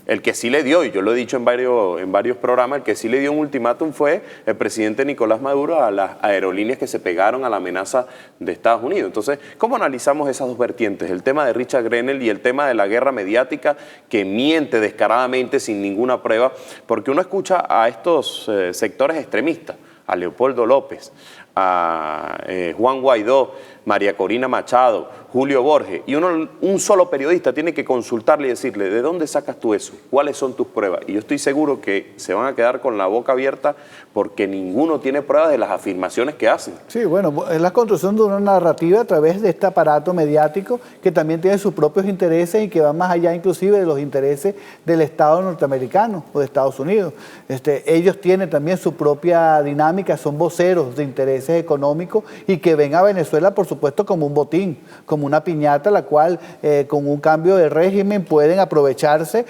El que sí le dio, y yo lo he dicho en varios programas, el que sí le dio un ultimátum fue el presidente Nicolás Maduro a las aerolíneas que se pegaron a la amenaza de Estados Unidos. Entonces, ¿cómo analizamos esas dos vertientes? El tema de Richard Grenell y el tema de la guerra mediática que miente descaradamente sin ninguna prueba, porque uno escucha a estos sectores extremistas, a Leopoldo López, a Juan Guaidó, María Corina Machado, Julio Borges, y un solo periodista tiene que consultarle y decirle, ¿de dónde sacas tú eso? ¿Cuáles son tus pruebas? Y yo estoy seguro que se van a quedar con la boca abierta porque ninguno tiene pruebas de las afirmaciones que hacen. Sí, bueno, es la construcción de una narrativa a través de este aparato mediático que también tiene sus propios intereses y que va más allá inclusive de los intereses del Estado norteamericano o de Estados Unidos. Ellos tienen también su propia dinámica, son voceros de intereses económicos y que ven a Venezuela, por supuesto, como un botín, como una piñata, la cual con un cambio de régimen pueden aprovecharse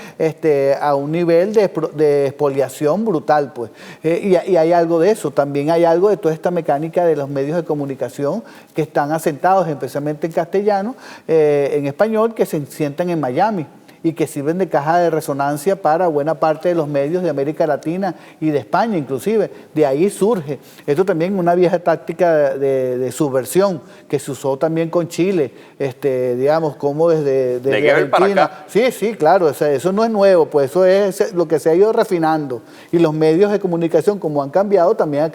a un nivel de expoliación brutal, pues. Y hay algo de eso, también hay algo de toda esta mecánica de los medios de comunicación que están asentados, especialmente en castellano, en español, que se sientan en Miami y que sirven de caja de resonancia para buena parte de los medios de América Latina y de España inclusive. De ahí surge. Esto también es una vieja táctica de subversión que se usó también con Chile, digamos, como desde Argentina. Para acá. Sí, sí, claro, o sea, eso no es nuevo, pues eso es lo que se ha ido refinando. Y los medios de comunicación, como han cambiado, también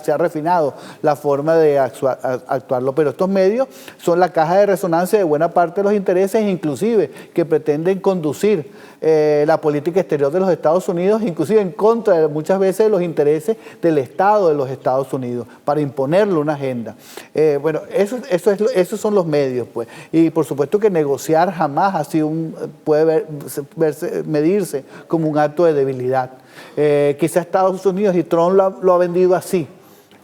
se ha refinado la forma de actuarlo. Pero estos medios son la caja de resonancia de buena parte de los intereses, inclusive, que pretenden conducir la política exterior de los Estados Unidos, inclusive en contra de muchas veces de los intereses del Estado de los Estados Unidos, para imponerle una agenda. Bueno, esos son los medios, pues. Y por supuesto que negociar jamás ha sido puede medirse como un acto de debilidad. Quizá Estados Unidos y Trump lo ha vendido así.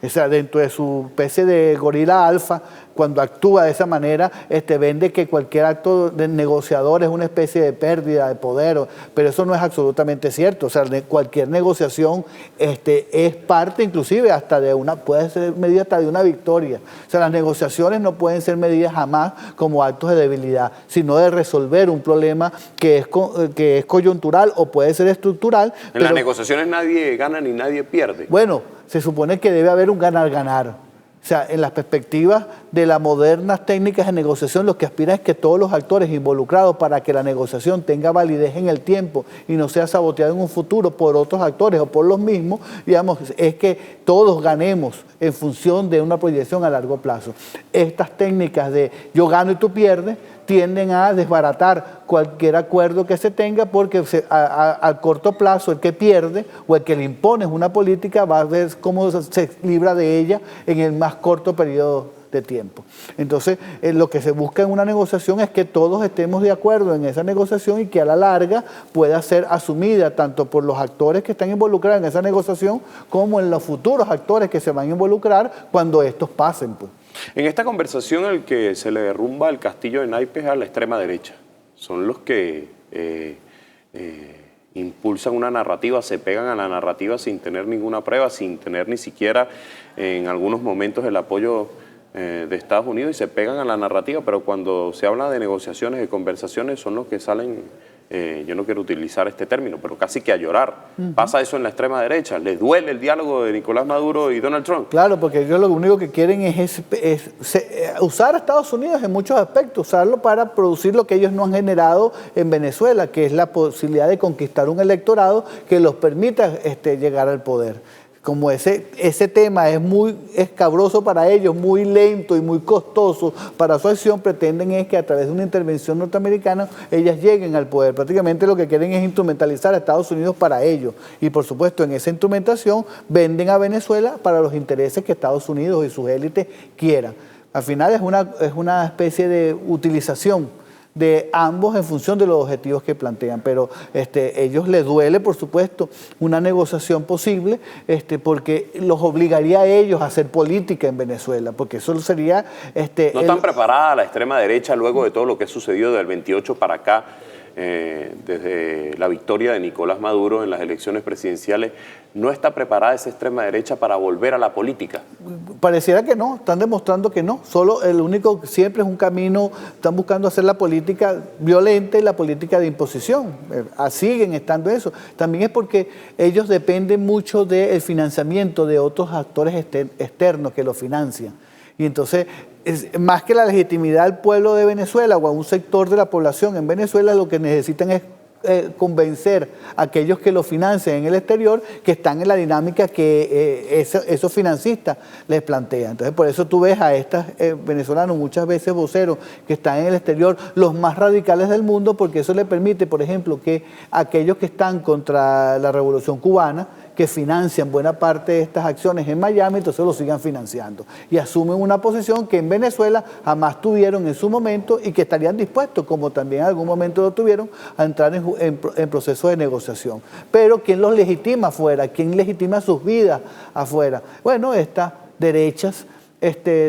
O sea, dentro de su especie de gorila alfa, cuando actúa de esa manera, vende que cualquier acto de negociador es una especie de pérdida de poder, pero eso no es absolutamente cierto. O sea, cualquier negociación es parte inclusive hasta puede ser medida hasta de una victoria. O sea, las negociaciones no pueden ser medidas jamás como actos de debilidad, sino de resolver un problema que es coyuntural o puede ser estructural. En las negociaciones nadie gana ni nadie pierde. Bueno, se supone que debe haber un ganar-ganar. O sea, en las perspectivas de las modernas técnicas de negociación, lo que aspira es que todos los actores involucrados para que la negociación tenga validez en el tiempo y no sea saboteada en un futuro por otros actores o por los mismos, digamos, es que todos ganemos en función de una proyección a largo plazo. Estas técnicas de yo gano y tú pierdes tienden a desbaratar cualquier acuerdo que se tenga porque a corto plazo el que pierde o el que le impone una política va a ver cómo se libra de ella en el más corto periodo de tiempo. Entonces, lo que se busca en una negociación es que todos estemos de acuerdo en esa negociación y que a la larga pueda ser asumida tanto por los actores que están involucrados en esa negociación como en los futuros actores que se van a involucrar cuando estos pasen, pues. En esta conversación el que se le derrumba el castillo de naipes a la extrema derecha. Son los que impulsan una narrativa, se pegan a la narrativa sin tener ninguna prueba, sin tener ni siquiera en algunos momentos el apoyo de Estados Unidos y se pegan a la narrativa, pero cuando se habla de negociaciones, de conversaciones, son los que salen, yo no quiero utilizar este término, pero casi que a llorar. Pasa eso en la extrema derecha. ¿Les duele el diálogo de Nicolás Maduro y Donald Trump? Claro, porque ellos lo único que quieren es usar a Estados Unidos en muchos aspectos, usarlo para producir lo que ellos no han generado en Venezuela, que es la posibilidad de conquistar un electorado que los permita llegar al poder. Como ese tema es muy escabroso para ellos, muy lento y muy costoso para su acción, pretenden es que a través de una intervención norteamericana ellas lleguen al poder. Prácticamente lo que quieren es instrumentalizar a Estados Unidos para ello. Y por supuesto en esa instrumentación venden a Venezuela para los intereses que Estados Unidos y sus élites quieran. Al final es una especie de utilización de ambos en función de los objetivos que plantean, pero ellos les duele, por supuesto, una negociación posible, porque los obligaría a ellos a hacer política en Venezuela, porque eso sería... ¿No están preparada la extrema derecha luego de todo lo que ha sucedido del 28 para acá, desde la victoria de Nicolás Maduro en las elecciones presidenciales? ¿No está preparada esa extrema derecha para volver a la política? Pareciera que no, están demostrando que no. Solo el único siempre es un camino, están buscando hacer la política violenta y la política de imposición. Siguen estando eso. También es porque ellos dependen mucho del financiamiento de otros actores externos que los financian. Y entonces, más que la legitimidad del pueblo de Venezuela o a un sector de la población en Venezuela, lo que necesitan es convencer a aquellos que lo financian en el exterior que están en la dinámica que esos financistas les plantean. Entonces, por eso tú ves a estos venezolanos, muchas veces voceros, que están en el exterior, los más radicales del mundo, porque eso le permite, por ejemplo, que aquellos que están contra la Revolución Cubana, que financian buena parte de estas acciones en Miami, entonces lo sigan financiando. Y asumen una posición que en Venezuela jamás tuvieron en su momento y que estarían dispuestos, como también en algún momento lo tuvieron, a entrar en procesos de negociación. Pero ¿quién los legitima afuera? ¿Quién legitima sus vidas afuera? Bueno, estas derechas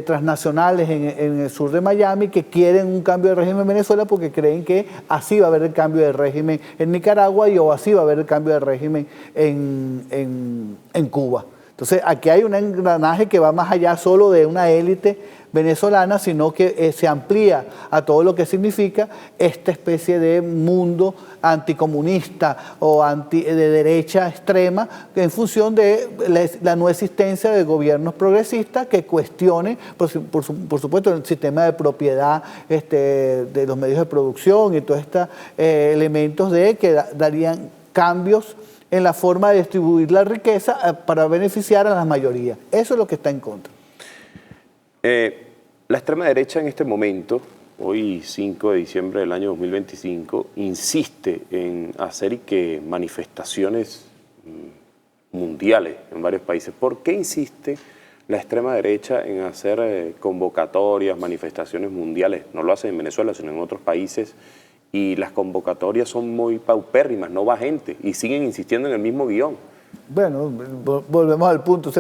transnacionales en el sur de Miami que quieren un cambio de régimen en Venezuela porque creen que así va a haber el cambio de régimen en Nicaragua o así va a haber el cambio de régimen en Cuba. Entonces aquí hay un engranaje que va más allá solo de una élite venezolana, sino que se amplía a todo lo que significa esta especie de mundo anticomunista o de derecha extrema en función de la no existencia de gobiernos progresistas que cuestionen, por supuesto, el sistema de propiedad de los medios de producción y todos estos elementos que darían cambios en la forma de distribuir la riqueza para beneficiar a las mayorías. Eso es lo que está en contra. La extrema derecha en este momento, hoy 5 de diciembre del año 2025, insiste en hacer manifestaciones mundiales en varios países. ¿Por qué insiste la extrema derecha en hacer convocatorias, manifestaciones mundiales? No lo hacen en Venezuela, sino en otros países. Y las convocatorias son muy paupérrimas, no va gente, y siguen insistiendo en el mismo guión. Bueno, volvemos al punto.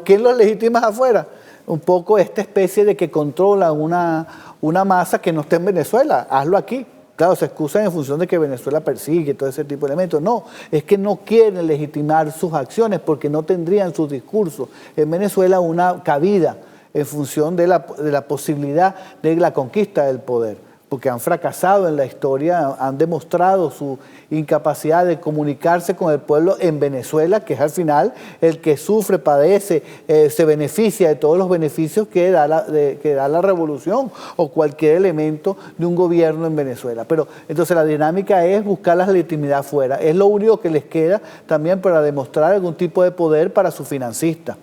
¿Quién los legitima afuera? Un poco esta especie de que controla una masa que no está en Venezuela. Hazlo aquí. Claro, se excusan en función de que Venezuela persigue todo ese tipo de elementos. No, es que no quieren legitimar sus acciones porque no tendrían sus discursos en Venezuela una cabida en función de la posibilidad de la conquista del poder. Porque han fracasado en la historia, han demostrado su incapacidad de comunicarse con el pueblo en Venezuela, que es al final el que sufre, padece, se beneficia de todos los beneficios que da la revolución o cualquier elemento de un gobierno en Venezuela. Pero entonces la dinámica es buscar la legitimidad fuera. Es lo único que les queda también para demostrar algún tipo de poder para sus financistas.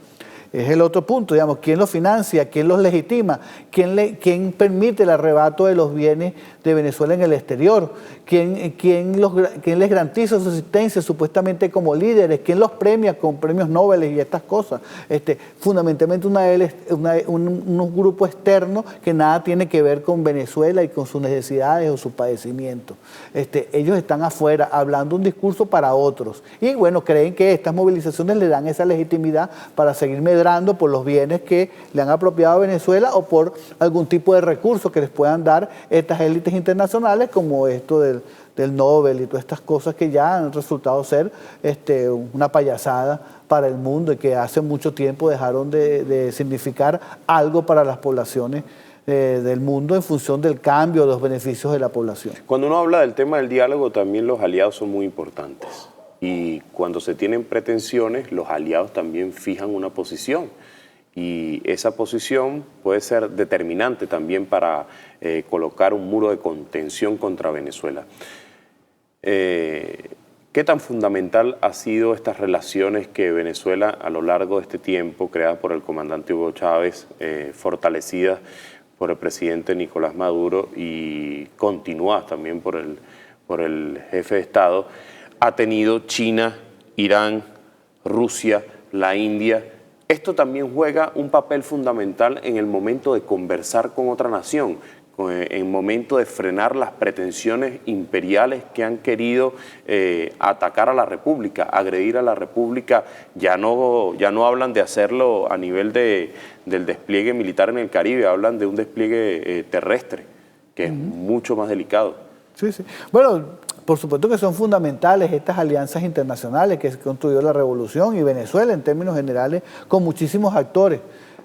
Es el otro punto, digamos, ¿quién los financia? ¿Quién los legitima? ¿Quién permite el arrebato de los bienes de Venezuela en el exterior? ¿Quién les garantiza su existencia supuestamente como líderes? ¿Quién los premia con premios Nobel y estas cosas? Fundamentalmente unos grupos externos que nada tiene que ver con Venezuela y con sus necesidades o sus padecimientos. Ellos están afuera hablando un discurso para otros. Y bueno, creen que estas movilizaciones le dan esa legitimidad para seguir medrando por los bienes que le han apropiado a Venezuela o por algún tipo de recursos que les puedan dar estas élites internacionales como esto del Nobel y todas estas cosas que ya han resultado ser una payasada para el mundo y que hace mucho tiempo dejaron de significar algo para las poblaciones del mundo en función del cambio de los beneficios de la población. Cuando uno habla del tema del diálogo, también los aliados son muy importantes. Y cuando se tienen pretensiones, los aliados también fijan una posición. Y esa posición puede ser determinante también para colocar un muro de contención contra Venezuela. ¿Qué tan fundamental ha sido estas relaciones que Venezuela a lo largo de este tiempo, creadas por el comandante Hugo Chávez, fortalecidas por el presidente Nicolás Maduro y continuadas también por el jefe de Estado, ha tenido China, Irán, Rusia, la India? Esto también juega un papel fundamental en el momento de conversar con otra nación, en el momento de frenar las pretensiones imperiales que han querido atacar a la República, agredir a la República. Ya no hablan de hacerlo a nivel del despliegue militar en el Caribe, hablan de un despliegue terrestre, que es mucho más delicado. Sí, sí. Bueno, por supuesto que son fundamentales estas alianzas internacionales que construyó la revolución y Venezuela en términos generales con muchísimos actores.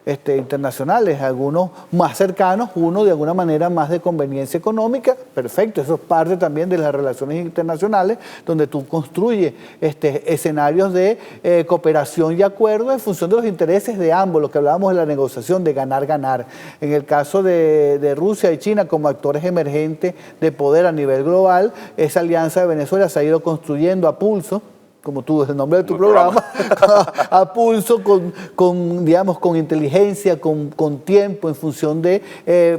internacionales, algunos más cercanos, uno de alguna manera más de conveniencia económica, perfecto, eso es parte también de las relaciones internacionales, donde tú construyes escenarios de cooperación y acuerdo en función de los intereses de ambos, lo que hablábamos de la negociación de ganar-ganar. En el caso de Rusia y China como actores emergentes de poder a nivel global, esa alianza de Venezuela se ha ido construyendo a pulso, como tú, el nombre de tu programa, a pulso, digamos, con inteligencia, con tiempo, en función de,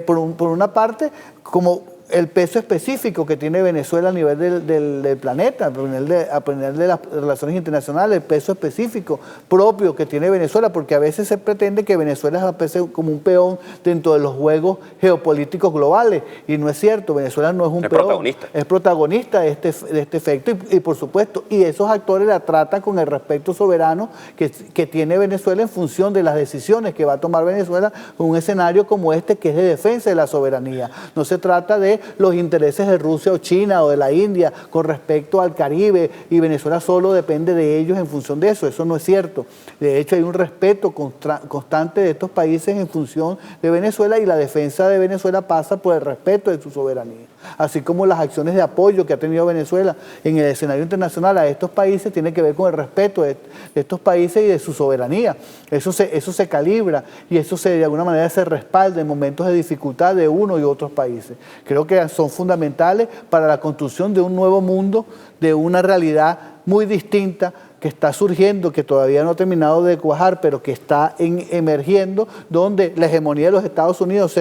por una parte, como el peso específico que tiene Venezuela a nivel del planeta, a nivel de las relaciones internacionales, el peso específico propio que tiene Venezuela, porque a veces se pretende que Venezuela es como un peón dentro de los juegos geopolíticos globales, y no es cierto, Venezuela no es un peón, es protagonista de este efecto, y por supuesto, y esos actores la tratan con el respeto soberano que tiene Venezuela en función de las decisiones que va a tomar Venezuela en un escenario como este, que es de defensa de la soberanía. No se trata de los intereses de Rusia o China o de la India con respecto al Caribe, y Venezuela solo depende de ellos en función de eso. Eso no es cierto. De hecho, hay un respeto constante de estos países en función de Venezuela, y la defensa de Venezuela pasa por el respeto de su soberanía. Así como las acciones de apoyo que ha tenido Venezuela en el escenario internacional a estos países tiene que ver con el respeto de estos países y de su soberanía. Eso se calibra, y eso de alguna manera se respalda en momentos de dificultad de uno y otros países. Creo que son fundamentales para la construcción de un nuevo mundo, de una realidad muy distinta que está surgiendo, que todavía no ha terminado de cuajar, pero que está emergiendo, donde la hegemonía de los Estados Unidos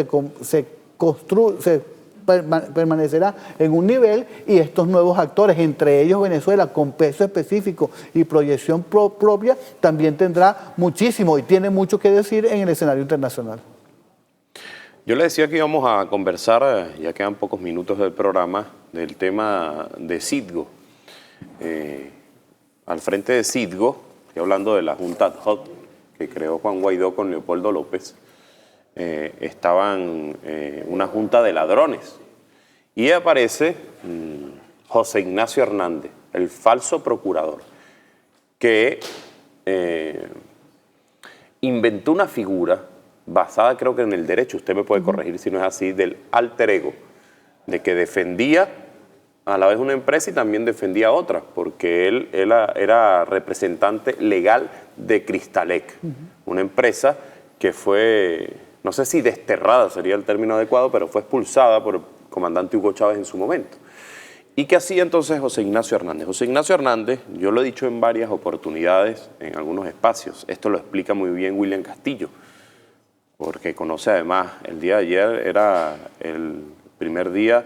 permanecerá en un nivel, y estos nuevos actores, entre ellos Venezuela, con peso específico y proyección propia, también tendrá muchísimo y tiene mucho que decir en el escenario internacional. Yo le decía que íbamos a conversar, ya quedan pocos minutos del programa, del tema de Citgo. Al frente de Citgo, estoy hablando de la Junta ad hoc que creó Juan Guaidó con Leopoldo López, estaban una junta de ladrones. Y aparece José Ignacio Hernández, el falso procurador, que inventó una figura basada, creo que en el derecho, usted me puede corregir si no es así, del alter ego, de que defendía a la vez una empresa y también defendía a otra, porque él era representante legal de Cristalec, una empresa que fue, no sé si desterrada sería el término adecuado, pero fue expulsada por el comandante Hugo Chávez en su momento. ¿Y qué hacía entonces José Ignacio Hernández? José Ignacio Hernández, yo lo he dicho en varias oportunidades, en algunos espacios, esto lo explica muy bien William Castillo, porque conoce además, el día de ayer era el primer día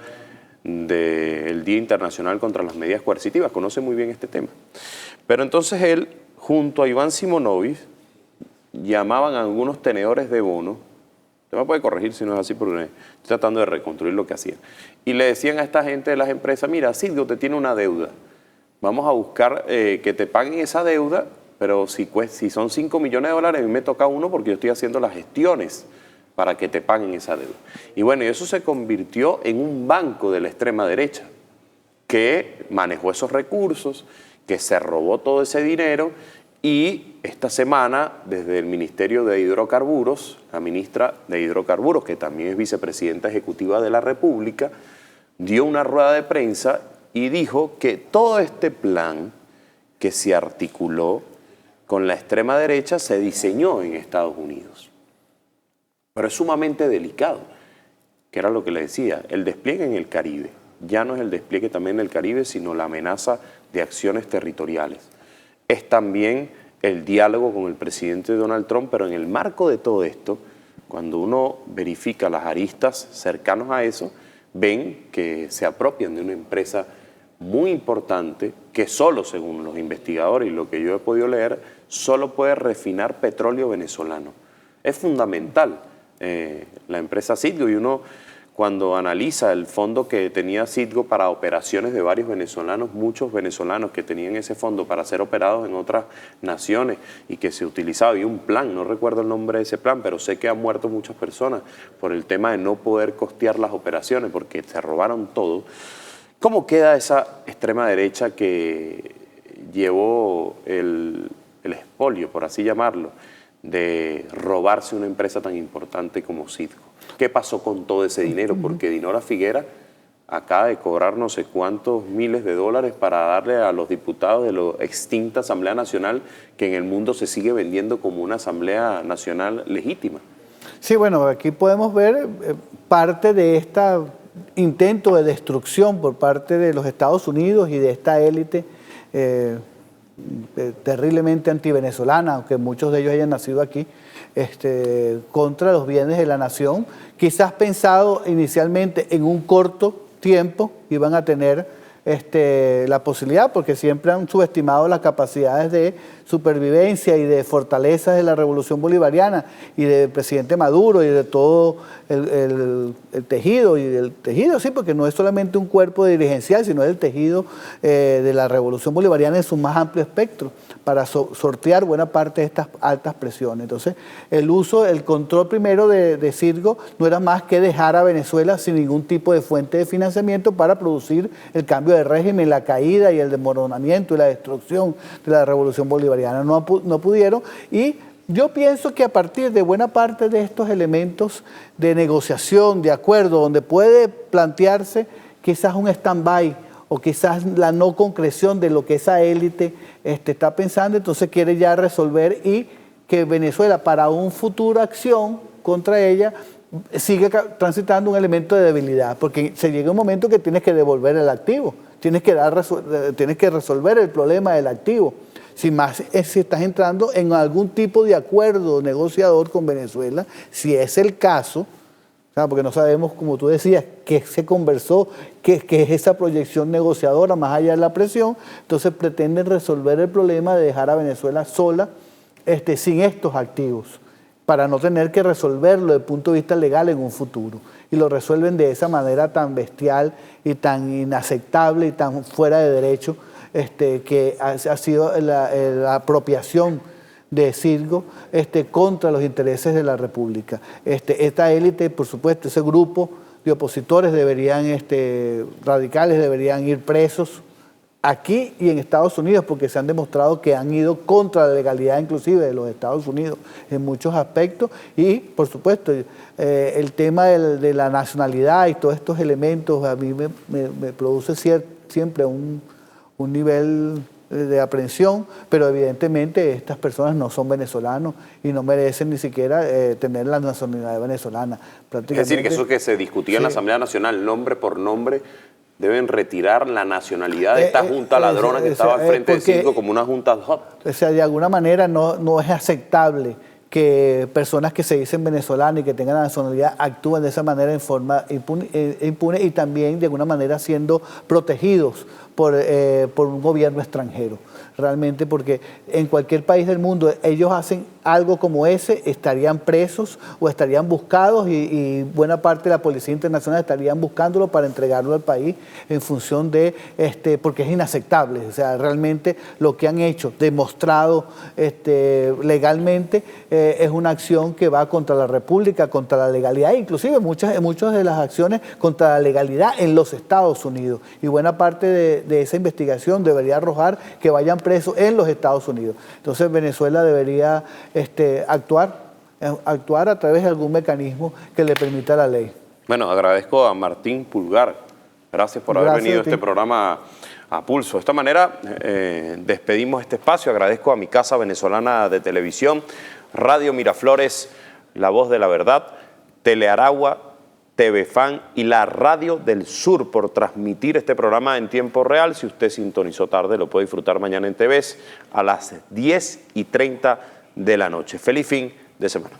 del Día Internacional contra las Medidas Coercitivas, conoce muy bien este tema. Pero entonces él, junto a Iván Simonovic, llamaban a algunos tenedores de bonos, usted me puede corregir si no es así, porque estoy tratando de reconstruir lo que hacían, y le decían a esta gente de las empresas, mira, Citgo te tiene una deuda, vamos a buscar que te paguen esa deuda, pero si son 5 millones de dólares, a mí me toca uno porque yo estoy haciendo las gestiones para que te paguen esa deuda. Y bueno, y eso se convirtió en un banco de la extrema derecha que manejó esos recursos, que se robó todo ese dinero, y esta semana, desde el Ministerio de Hidrocarburos, la ministra de Hidrocarburos, que también es vicepresidenta ejecutiva de la República, dio una rueda de prensa y dijo que todo este plan que se articuló con la extrema derecha se diseñó en Estados Unidos. Pero es sumamente delicado, que era lo que le decía, el despliegue en el Caribe. Ya no es el despliegue también en el Caribe, sino la amenaza de acciones territoriales. Es también el diálogo con el presidente Donald Trump, pero en el marco de todo esto, cuando uno verifica las aristas cercanos a eso, ven que se apropian de una empresa muy importante que solo, según los investigadores y lo que yo he podido leer, solo puede refinar petróleo venezolano. Es fundamental la empresa Citgo, y uno cuando analiza el fondo que tenía Citgo para operaciones de varios venezolanos, muchos venezolanos que tenían ese fondo para ser operados en otras naciones y que se utilizaba, había un plan, no recuerdo el nombre de ese plan, pero sé que han muerto muchas personas por el tema de no poder costear las operaciones porque se robaron todo. ¿Cómo queda esa extrema derecha que llevó el expolio, por así llamarlo, de robarse una empresa tan importante como Citgo. ¿Qué pasó con todo ese dinero? Porque Dinora Figuera acaba de cobrar no sé cuántos miles de dólares para darle a los diputados de la extinta Asamblea Nacional, que en el mundo se sigue vendiendo como una Asamblea Nacional legítima. Sí, bueno, aquí podemos ver parte de este intento de destrucción por parte de los Estados Unidos y de esta élite terriblemente antivenezolana, aunque muchos de ellos hayan nacido aquí, contra los bienes de la nación. Quizás pensado inicialmente en un corto tiempo iban a tener la posibilidad, porque siempre han subestimado las capacidades de supervivencia y de fortaleza de la revolución bolivariana y del presidente Maduro y de todo el tejido, y el tejido sí, porque no es solamente un cuerpo dirigencial, sino el tejido de la revolución bolivariana en su más amplio espectro, para sortear buena parte de estas altas presiones. Entonces, el control primero de Citgo no era más que dejar a Venezuela sin ningún tipo de fuente de financiamiento para producir el cambio de régimen, la caída y el desmoronamiento y la destrucción de la revolución bolivariana. No pudieron, y yo pienso que a partir de buena parte de estos elementos de negociación, de acuerdo, donde puede plantearse quizás un stand-by o quizás la no concreción de lo que esa élite está pensando, entonces quiere ya resolver, y que Venezuela para una futura acción contra ella sigue transitando un elemento de debilidad, porque se llega un momento que tienes que devolver el activo, tienes que resolver el problema del activo. Si estás entrando en algún tipo de acuerdo negociador con Venezuela, si es el caso, porque no sabemos, como tú decías, qué se conversó, qué es esa proyección negociadora más allá de la presión, entonces pretenden resolver el problema de dejar a Venezuela sola sin estos activos, para no tener que resolverlo desde el punto de vista legal en un futuro. Y lo resuelven de esa manera tan bestial y tan inaceptable y tan fuera de derecho, que ha sido la apropiación de Citgo contra los intereses de la República. Esta élite, por supuesto, ese grupo de opositores radicales deberían ir presos aquí y en Estados Unidos, porque se han demostrado que han ido contra la legalidad inclusive de los Estados Unidos en muchos aspectos, y por supuesto el tema de la nacionalidad y todos estos elementos a mí me produce siempre un nivel de aprehensión, pero evidentemente estas personas no son venezolanos y no merecen ni siquiera tener la nacionalidad venezolana. Es decir, que eso que se discutía en la Asamblea Nacional, nombre por nombre, deben retirar la nacionalidad de esta junta ladrona que estaba al frente de Citgo como una junta ad hoc. O sea, de alguna manera no es aceptable que personas que se dicen venezolanas y que tengan la nacionalidad actúen de esa manera en forma impune y también de alguna manera siendo protegidos por un gobierno extranjero. Realmente, porque en cualquier país del mundo ellos hacen algo como ese, estarían presos o estarían buscados, y buena parte de la Policía Internacional estarían buscándolo para entregarlo al país en función de, porque es inaceptable. O sea, realmente lo que han hecho, demostrado legalmente, es una acción que va contra la República, contra la legalidad, inclusive muchas de las acciones contra la legalidad en los Estados Unidos. Y buena parte de esa investigación debería arrojar que vayan presos en los Estados Unidos. Entonces Venezuela debería actuar a través de algún mecanismo que le permita la ley. Bueno, agradezco a Martín Pulgar. Gracias por haber venido a este programa a Pulso. De esta manera despedimos este espacio. Agradezco a mi Casa Venezolana de Televisión, Radio Miraflores, La Voz de la Verdad, Telearagua, TV Fan y la Radio del Sur por transmitir este programa en tiempo real. Si usted sintonizó tarde, lo puede disfrutar mañana en TVS a las 10:30 de la noche. Feliz fin de semana.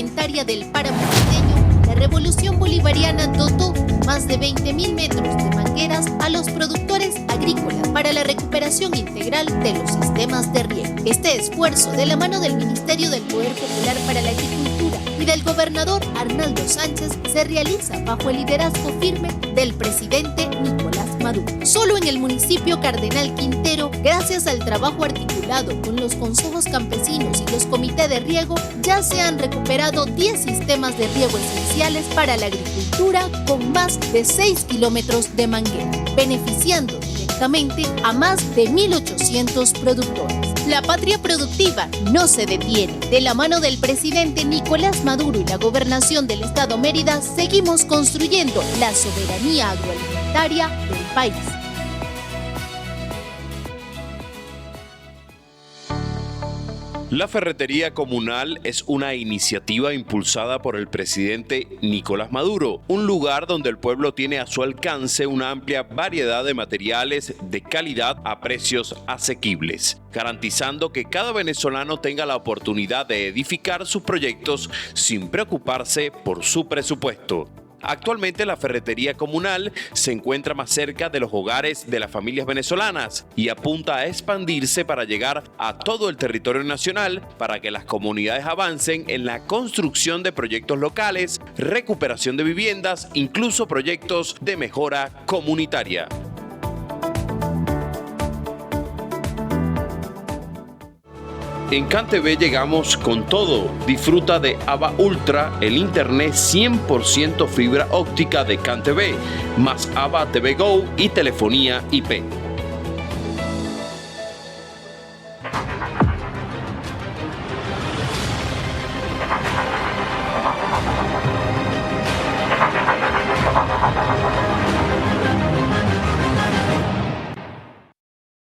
agroalimentaria del páramo quiteño, la revolución bolivariana dotó más de 20.000 metros de mangueras a los productores agrícolas para la recuperación integral de los sistemas de riego. Este esfuerzo, de la mano del Ministerio del Poder Popular para la Agricultura y del gobernador Arnaldo Sánchez, se realiza bajo el liderazgo firme del presidente Nicolás Maduro. Solo en el municipio Cardenal Quintero, gracias al trabajo articulado con los consejos campesinos y los comités de riego, ya se han recuperado 10 sistemas de riego esenciales para la agricultura con más de 6 kilómetros de manguera, beneficiando directamente a más de 1.800 productores. La patria productiva no se detiene. De la mano del presidente Nicolás Maduro y la gobernación del estado Mérida, seguimos construyendo la soberanía agroalimentaria del país. La Ferretería Comunal es una iniciativa impulsada por el presidente Nicolás Maduro, un lugar donde el pueblo tiene a su alcance una amplia variedad de materiales de calidad a precios asequibles, garantizando que cada venezolano tenga la oportunidad de edificar sus proyectos sin preocuparse por su presupuesto. Actualmente la Ferretería Comunal se encuentra más cerca de los hogares de las familias venezolanas y apunta a expandirse para llegar a todo el territorio nacional para que las comunidades avancen en la construcción de proyectos locales, recuperación de viviendas, incluso proyectos de mejora comunitaria. En CanTV llegamos con todo. Disfruta de ABA Ultra, el internet 100% fibra óptica de CanTV, más ABA TV Go y telefonía IP.